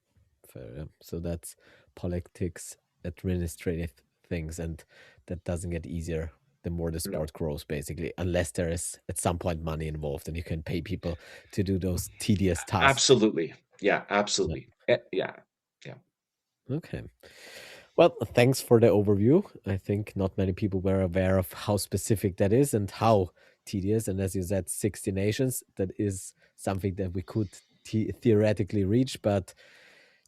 fair. Yeah. So that's politics, administrative things, and that doesn't get easier the more the No, sport grows, basically, unless there is at some point money involved and you can pay people to do those tedious tasks. absolutely. Yeah, Yeah. absolutely. Yeah. Yeah. Okay. Well, thanks for the overview. I think not many people were aware of how specific that is and how tedious. And as you said, 60 nations, that is something that we could theoretically reach, but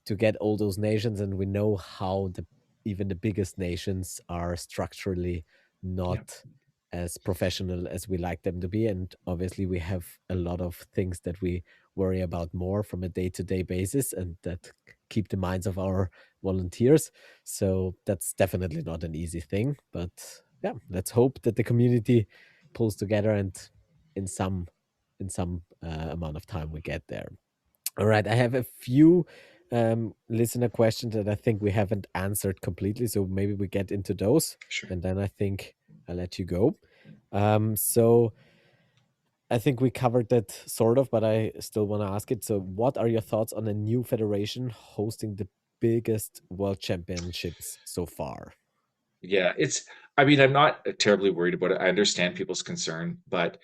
to get all those nations, and we know how the even the biggest nations are structurally Yeah. not as professional as we like them to be. And obviously, we have a lot of things that we worry about more from a day-to-day basis, and that keep the minds of our volunteers. So that's definitely not an easy thing. But yeah, let's hope that the community pulls together and in some amount of time we get there. All right, I have a few listener questions that I think we haven't answered completely, so maybe we get into those, Sure. and then I think I'll let you go. So I think we covered that sort of, but I still want to ask it. So, what are your thoughts on a new federation hosting the biggest world championships so far? Yeah, I mean, I'm not terribly worried about it. I understand people's concern, but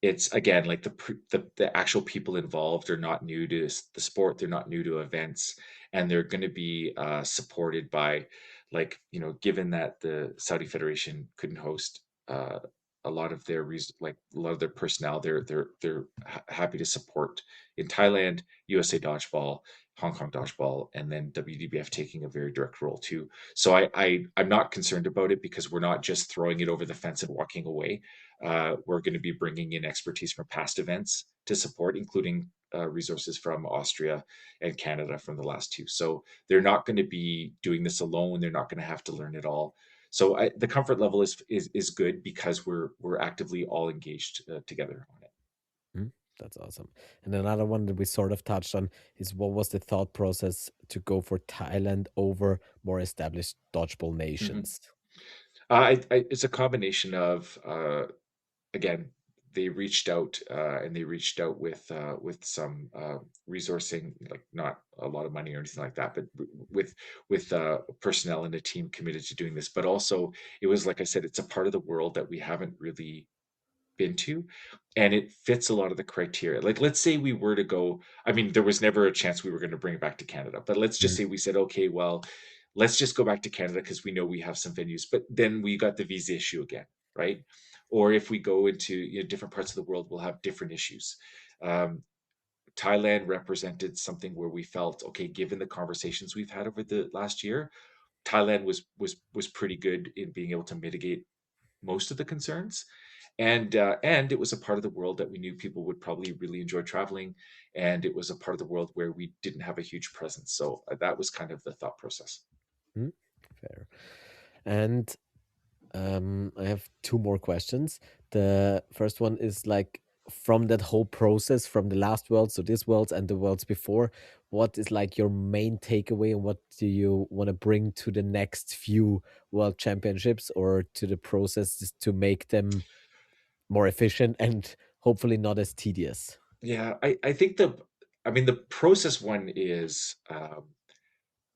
it's again like the actual people involved are not new to the sport. They're not new to events, and they're going to be supported by, like, given that the Saudi Federation couldn't host a lot of their like a lot of their personnel, they're happy to support in Thailand, USA Dodgeball, Hong Kong Dodgeball, and then WDBF taking a very direct role too. So I'm not concerned about it because we're not just throwing it over the fence and walking away. We're going to be bringing in expertise from past events to support, including resources from Austria and Canada from the last two. So they're not going to be doing this alone. They're not going to have to learn it all. So the comfort level is good because we're actively all engaged together on it. Mm, that's awesome. And another one that we sort of touched on is what was the thought process to go for Thailand over more established dodgeball Mhm. nations? It's a combination of again, they reached out and they reached out with some resourcing, like not a lot of money or anything like that, but with personnel and a team committed to doing this. But also, it was like I said, it's a part of the world that we haven't really been to, and it fits a lot of the criteria. Like, let's say we were to go, I mean, there was never a chance we were going to bring it back to Canada, but let's just Mm, say we said, okay, well, let's just go back to Canada because we know we have some venues, but then we got the visa issue again, right? Or if we go into different parts of the world, we'll have different issues. Um, Thailand represented something where we felt, okay, given the conversations we've had over the last year, Thailand was pretty good in being able to mitigate most of the concerns, and it was a part of the world that we knew people would probably really enjoy traveling, and it was a part of the world where we didn't have a huge presence. So that was kind of the thought process. mm, fair. And I have two more questions. The first one is like from that whole process, from the last world, so this world and the worlds before, what is like your main takeaway and what do you want to bring to the next few world championships or to the processes to make them more efficient and hopefully not as tedious? Yeah, I think I mean, the process one is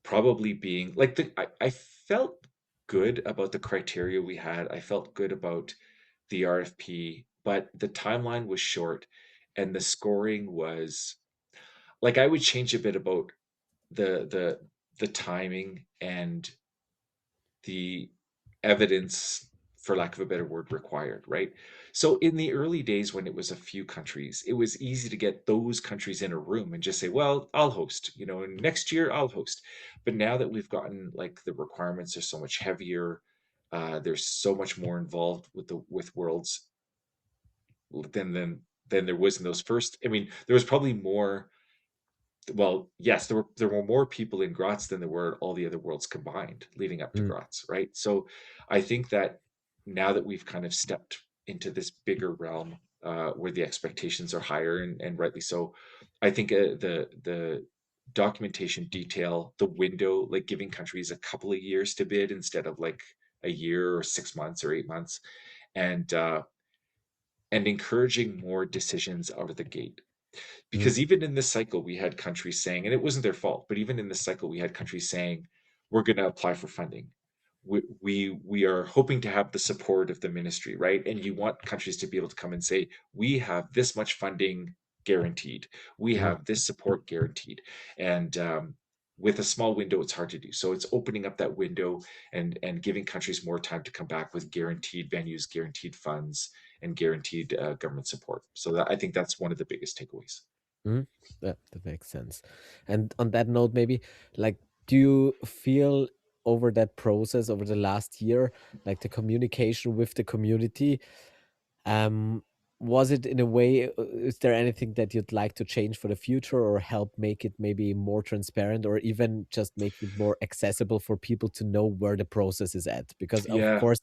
probably being like I felt good about the criteria we had. I felt good about the RFP, but the timeline was short and the scoring was like I would change a bit about the the timing and the evidence for lack of a better word, required, right? So in the early days when it was a few countries, it was easy to get those countries in a room and just say, well, I'll host, and next year I'll host. But now that we've gotten, like, the requirements are so much heavier, there's so much more involved with worlds than there was in those first. I mean, there was probably more. Well, yes, there were more people in Graz than there were all the other worlds combined leading up to Mm, Graz, right? So I think that now that we've kind of stepped into this bigger realm, where the expectations are higher, and rightly so, I think the documentation detail, the window, like giving countries a couple of years to bid instead of like a year or 6 months or 8 months, and encouraging more decisions out of the gate. mm, Because even in this cycle, we had countries saying, and it wasn't their fault, but even in this cycle, we had countries saying, we're going to apply for funding. We are hoping to have the support of the ministry, right? And you want countries to be able to come and say, we have this much funding guaranteed, we mm. have this support guaranteed. And with a small window, it's hard to do. So it's opening up that window, and giving countries more time to come back with guaranteed venues, guaranteed funds, and guaranteed government support. So I think that's one of the biggest takeaways. Mhm. That makes sense. And on that note, maybe like, do you feel over that process over the last year, like the communication with the community, um, was it in a way, is there anything that you'd like to change for the future or help make it maybe more transparent or even just make it more accessible for people to know where the process is at? Because of Yeah, course,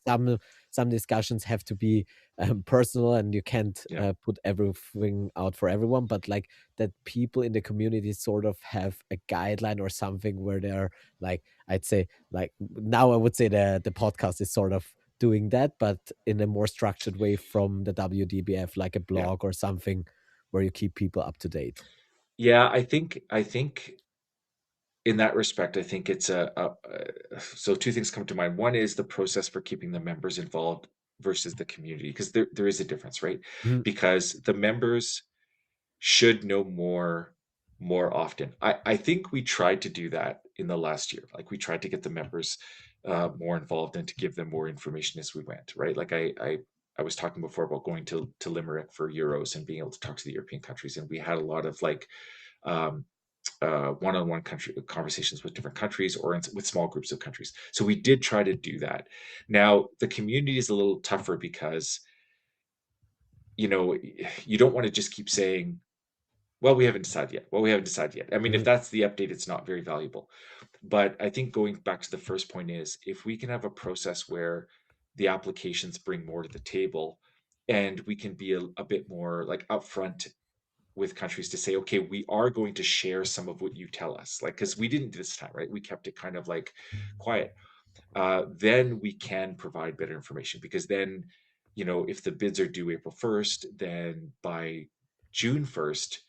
some discussions have to be personal and you can't yeah. put everything out for everyone, but like that people in the community sort of have a guideline or something where they're like, I'd say like now I would say the podcast is sort of doing that, but in a more structured way from the WDBF, like a Yeah. blog or something where you keep people up to date. Yeah, I think in that respect, I think it's so two things come to mind. One is the process for keeping the members involved versus the community, because there is a difference, right? Mhm, Because the members should know more often. I think we tried to do that in the last year. Like, we tried to get the members more involved and to give them more information as we went, right? Like, I was talking before about going to Limerick for Euros and being able to talk to the European countries, and we had a lot of like um, one-on-one country conversations with different countries, or with small groups of countries. So we did try to do that. Now the community is a little tougher because you know you don't want to just keep saying, well, we haven't decided yet. Well, we haven't decided yet. I mean, if mhm, that's the update, it's not very valuable. But I think going back to the first point is, if we can have a process where the applications bring more to the table, and we can be a bit more like upfront with countries to say, okay, we are going to share some of what you tell us, like, because we didn't this time, right? We kept it kind of like quiet. Then we can provide better information, because then, if the bids are due April 1st, then by June 1st,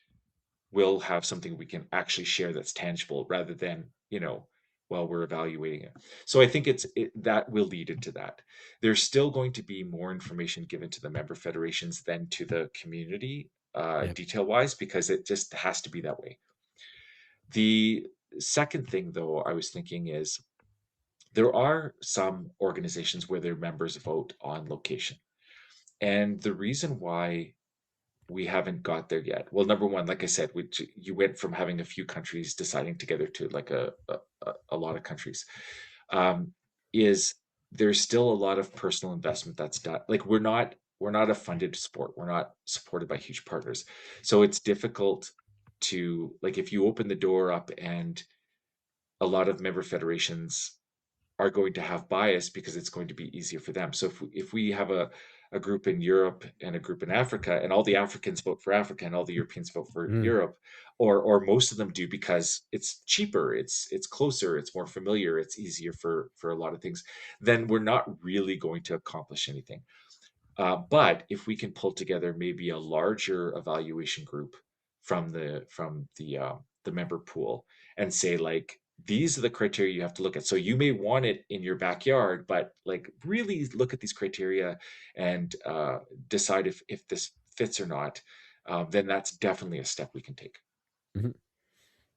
we'll have something we can actually share that's tangible, rather than, while we're evaluating it. So I think that will lead into that. There's still going to be more information given to the member federations than to the community, yeah. detail wise, because it just has to be that way. The second thing, though, I was thinking is, there are some organizations where their members vote on location. And the reason why we haven't got there yet. Well, number one, like I said, which you went from having a few countries deciding together to like a lot of countries, um, is there's still a lot of personal investment that's done. Like, we're not a funded sport. We're not supported by huge partners, so it's difficult to, like, if you open the door up, and a lot of member federations are going to have bias because it's going to be easier for them. So if we have a group in Europe and a group in Africa, and all the Africans vote for Africa and all the Europeans vote for Mhm, Europe, or most of them do, because it's cheaper, it's closer, it's more familiar, it's easier for a lot of things, then we're not really going to accomplish anything. But if we can pull together maybe a larger evaluation group from the member pool, and say, like, these are the criteria you have to look at. So you may want it in your backyard, but like, really look at these criteria, and decide if this fits or not. Then that's definitely a step we can take. mhm.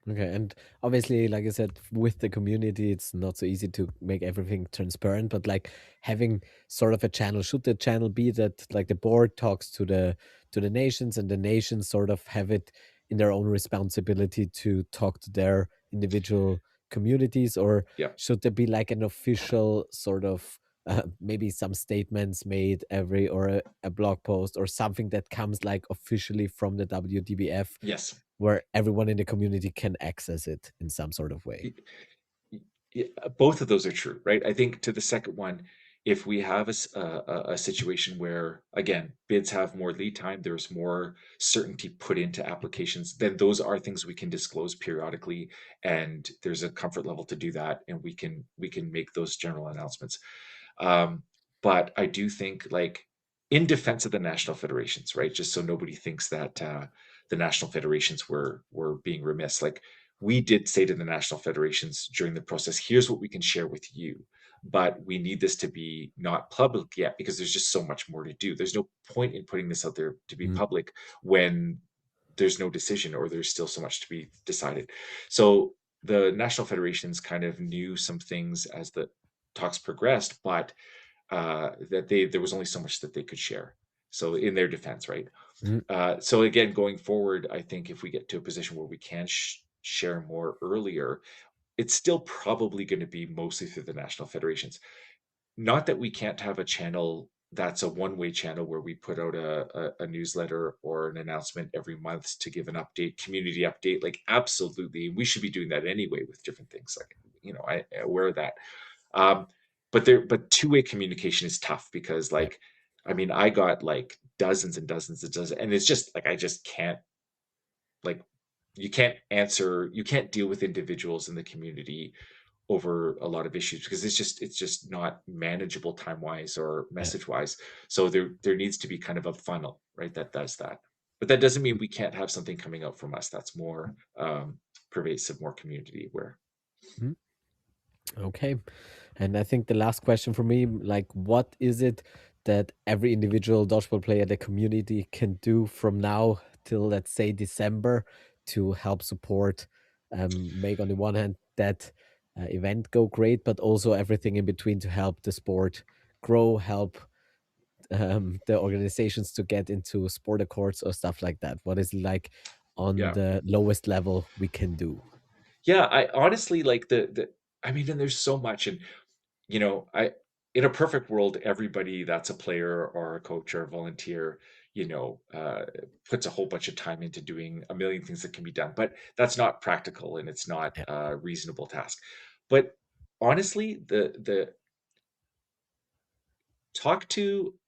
Okay, and obviously, like I said, with the community, it's not so easy to make everything transparent. But like having sort of a channel, should the channel be that like the board talks to the nations, and the nations sort of have it in their own responsibility to talk to their individual communities, or Yeah. should there be like an official sort of maybe some statements made every, or a blog post or something that comes like officially from the WDBF, Yes. where everyone in the community can access it in some sort of way. Y- Yeah, both of those are true, right? I think to the second one, if we have a situation where, again, bids have more lead time, there's more certainty put into applications, then those are things we can disclose periodically, and there's a comfort level to do that, and we can make those general announcements. Um, but I do think, like, in defense of the national federations, right? Just so nobody thinks that the national federations were being remiss. Like, we did say to the national federations during the process, here's what we can share with you, but we need this to be not public yet because there's just so much more to do. There's no point in putting this out there to be Mm, public when there's no decision or there's still so much to be decided. So the national federations kind of knew some things as the talks progressed, but that there was only so much that they could share. So in their defense, right? mm, So again, going forward, I think if we get to a position where we can share more earlier, it's still probably going to be mostly through the national federations. Not that we can't have a channel that's a one-way channel where we put out a newsletter or an announcement every month to give an update, community update. Like, absolutely, we should be doing that anyway with different things. Like, I aware of that. Um, but two-way communication is tough because, yeah, like, I mean, I got like dozens and dozens and dozens, and it's just like I just can't, like, you can't deal with individuals in the community over a lot of issues because it's just not manageable time wise or yeah. message wise. So there needs to be kind of a funnel, right, that does that. But that doesn't mean we can't have something coming out from us that's more pervasive, more community aware. Mm, okay. And I think the last question for me, like, what is it that every individual dodgeball player, the community, can do from now till, let's say, December to help support, make on the one hand that event go great, but also everything in between to help the sport grow, help the organizations to get into sport accords or stuff like that? What is like on Yeah. the lowest level we can do? Yeah, I honestly like the I mean, and there's so much. And I in a perfect world, everybody that's a player or a coach or a volunteer, puts a whole bunch of time into doing a million things that can be done. But that's not practical and it's not Yeah. a reasonable task. But honestly, the talk to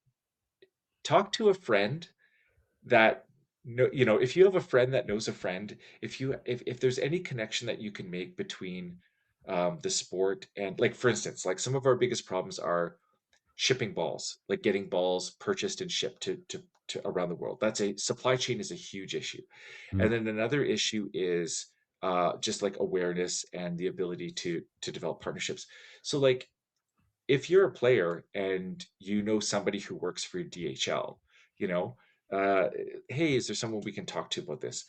talk to a friend that if you have a friend that knows a friend, if there's any connection that you can make between the sport and, like, for instance, like, some of our biggest problems are shipping balls, like getting balls purchased and shipped to around the world. That's a supply chain is a huge issue. Mm, And then another issue is just like awareness and the ability to develop partnerships. So, like, if you're a player and you know somebody who works for DHL, you know, uh, hey, is there someone we can talk to about this?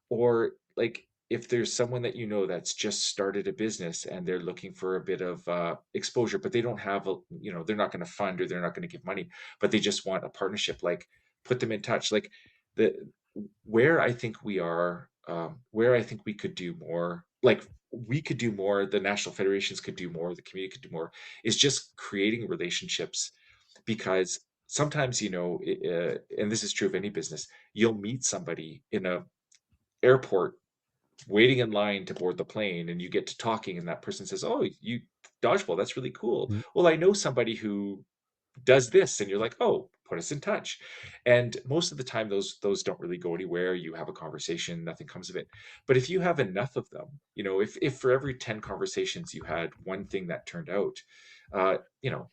Or, like, if there's someone that that's just started a business and they're looking for a bit of exposure, but they don't have they're not going to fund or they're not going to give money, but they just want a partnership. Like, put them in touch. Like, the where I think we are, where I think we could do more. Like, we could do more. The national federations could do more. The community could do more. Is just creating relationships, because sometimes, and this is true of any business, you'll meet somebody in a airport waiting in line to board the plane, and you get to talking and that person says, oh, you dodgeball, that's really cool. mm, Well, I know somebody who does this, and you're like, oh, put us in touch. And most of the time those don't really go anywhere. You have a conversation, nothing comes of it. But if you have enough of them, if for every 10 conversations you had one thing that turned out, uh, you know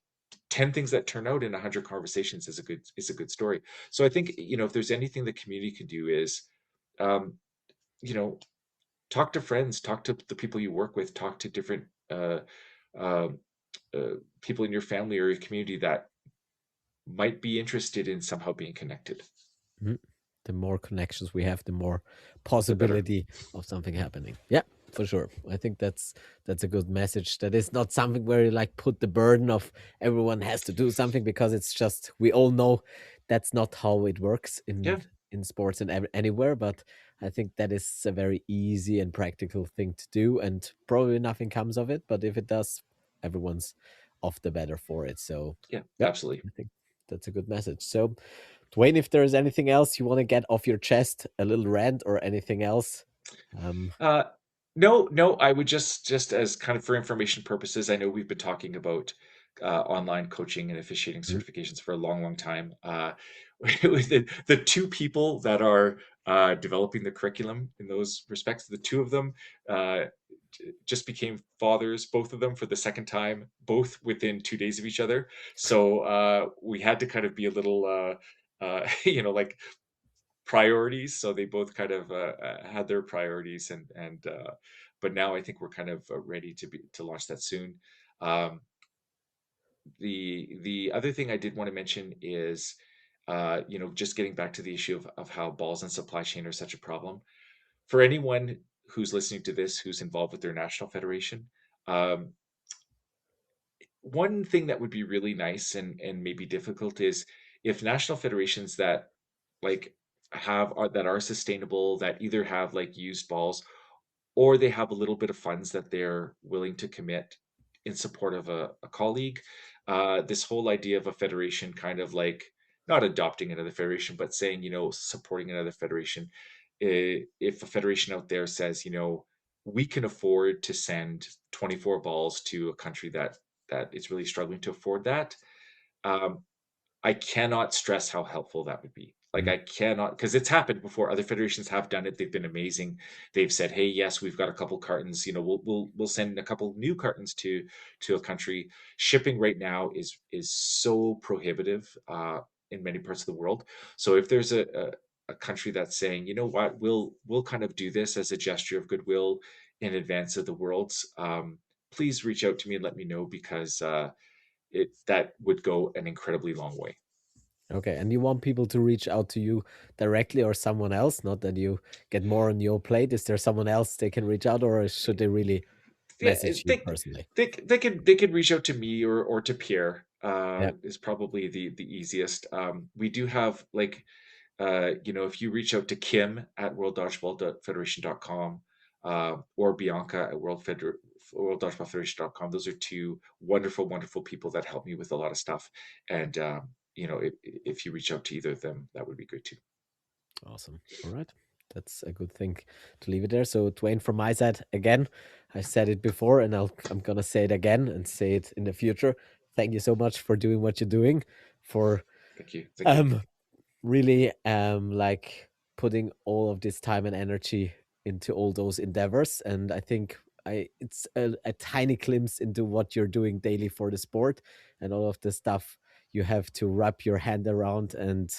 10 things that turn out in 100 conversations is a good story. So I think, if there's anything the community can do is, um, you know talk to friends, talk to the people you work with, talk to different um, people in your family or your community that might be interested in somehow being connected. mm. the more connections we have, the more the better. possibility of something happening. Yeah, for sure. I think that's a good message. That is not something where you like put the burden of everyone has to do something, because it's just we all know that's not how it works Yeah, in sports and anywhere. But I think that is a very easy and practical thing to do, and probably nothing comes of it. But if it does, everyone's off the better for it. So, yeah, yeah, absolutely. I think that's a good message. So, Dwayne, if there's anything else you want to get off your chest, a little rant or anything else, um, Uh, no, no, I would just as kind of for information purposes, I know we've been talking about online coaching and officiating mm, certifications for a long, long time. With the two people that are developing the curriculum in those respects, the two of them uh, just became fathers, both of them for the second time, both within 2 days of each other. So we had to kind of be a little, like priorities. So they both kind of had their priorities, and but now I think we're kind of ready to launch that soon. Um, the other thing I did want to mention is, just getting back to the issue of how balls and supply chain are such a problem for anyone who's listening to this, who's involved with their national federation. Um, One thing that would be really nice and maybe difficult is if national federations that like that are sustainable, that either have like used balls, or they have a little bit of funds that they're willing to commit in support of a colleague. This whole idea of a federation kind of like not adopting another federation, but saying, supporting another federation. If a federation out there says, we can afford to send 24 balls to a country that is really struggling to afford that, um, I cannot stress how helpful that would be. Like mm, I cannot, because it's happened before. Other federations have done it. They've been amazing. They've said, "Hey, yes, we've got a couple cartons. We'll send a couple new cartons to a country." Shipping right now is so prohibitive in many parts of the world. So if there's a country that's saying, "You know what, we'll kind of do this as a gesture of goodwill in advance of the worlds," please reach out to me and let me know because that would go an incredibly long way. okay. And you want people to reach out to you directly or someone else? Not that you get more on your plate. Is there someone else they can reach out, or should they really Yeah, message you they personally? they could reach out to me or to Pierre. Yeah. Is probably the easiest. We do have like if you reach out to Kim at worlddodgeballfederation.com or Bianca at worlddodgeballfederation.com, those are two wonderful, wonderful people that help me with a lot of stuff. And if you reach out to either of them, that would be good too. Awesome. All right. That's a good thing to leave it there. So, Dwayne, from my side, again, I said it before and I'm going to say it again and say it in the future. Thank you so much for doing what you're doing, for Thank you. Thank you. um, really like putting all of this time and energy into all those endeavors. And I think it's a tiny glimpse into what you're doing daily for the sport and all of the stuff you have to wrap your hand around. And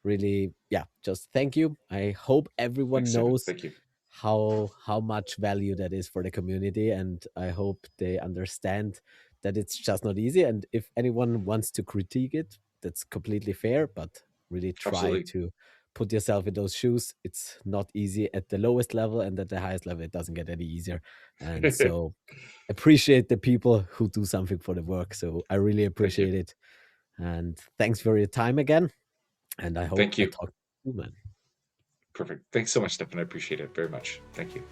really, yeah, just thank you. I hope everyone Thanks, Stefan. knows Thank you. how much value that is for the community, and I hope they understand that it's just not easy. And if anyone wants to critique it, that's completely fair, but really try Absolutely. to put yourself in those shoes. It's not easy at the lowest level, and at the highest level it doesn't get any easier. And so appreciate the people who do something for the work. So I really Thank you. appreciate it, and thanks for your time again, and I hope Thank I you. talk to you, man. Perfect. Thanks so much, Stefan. I appreciate it very much. Thank you.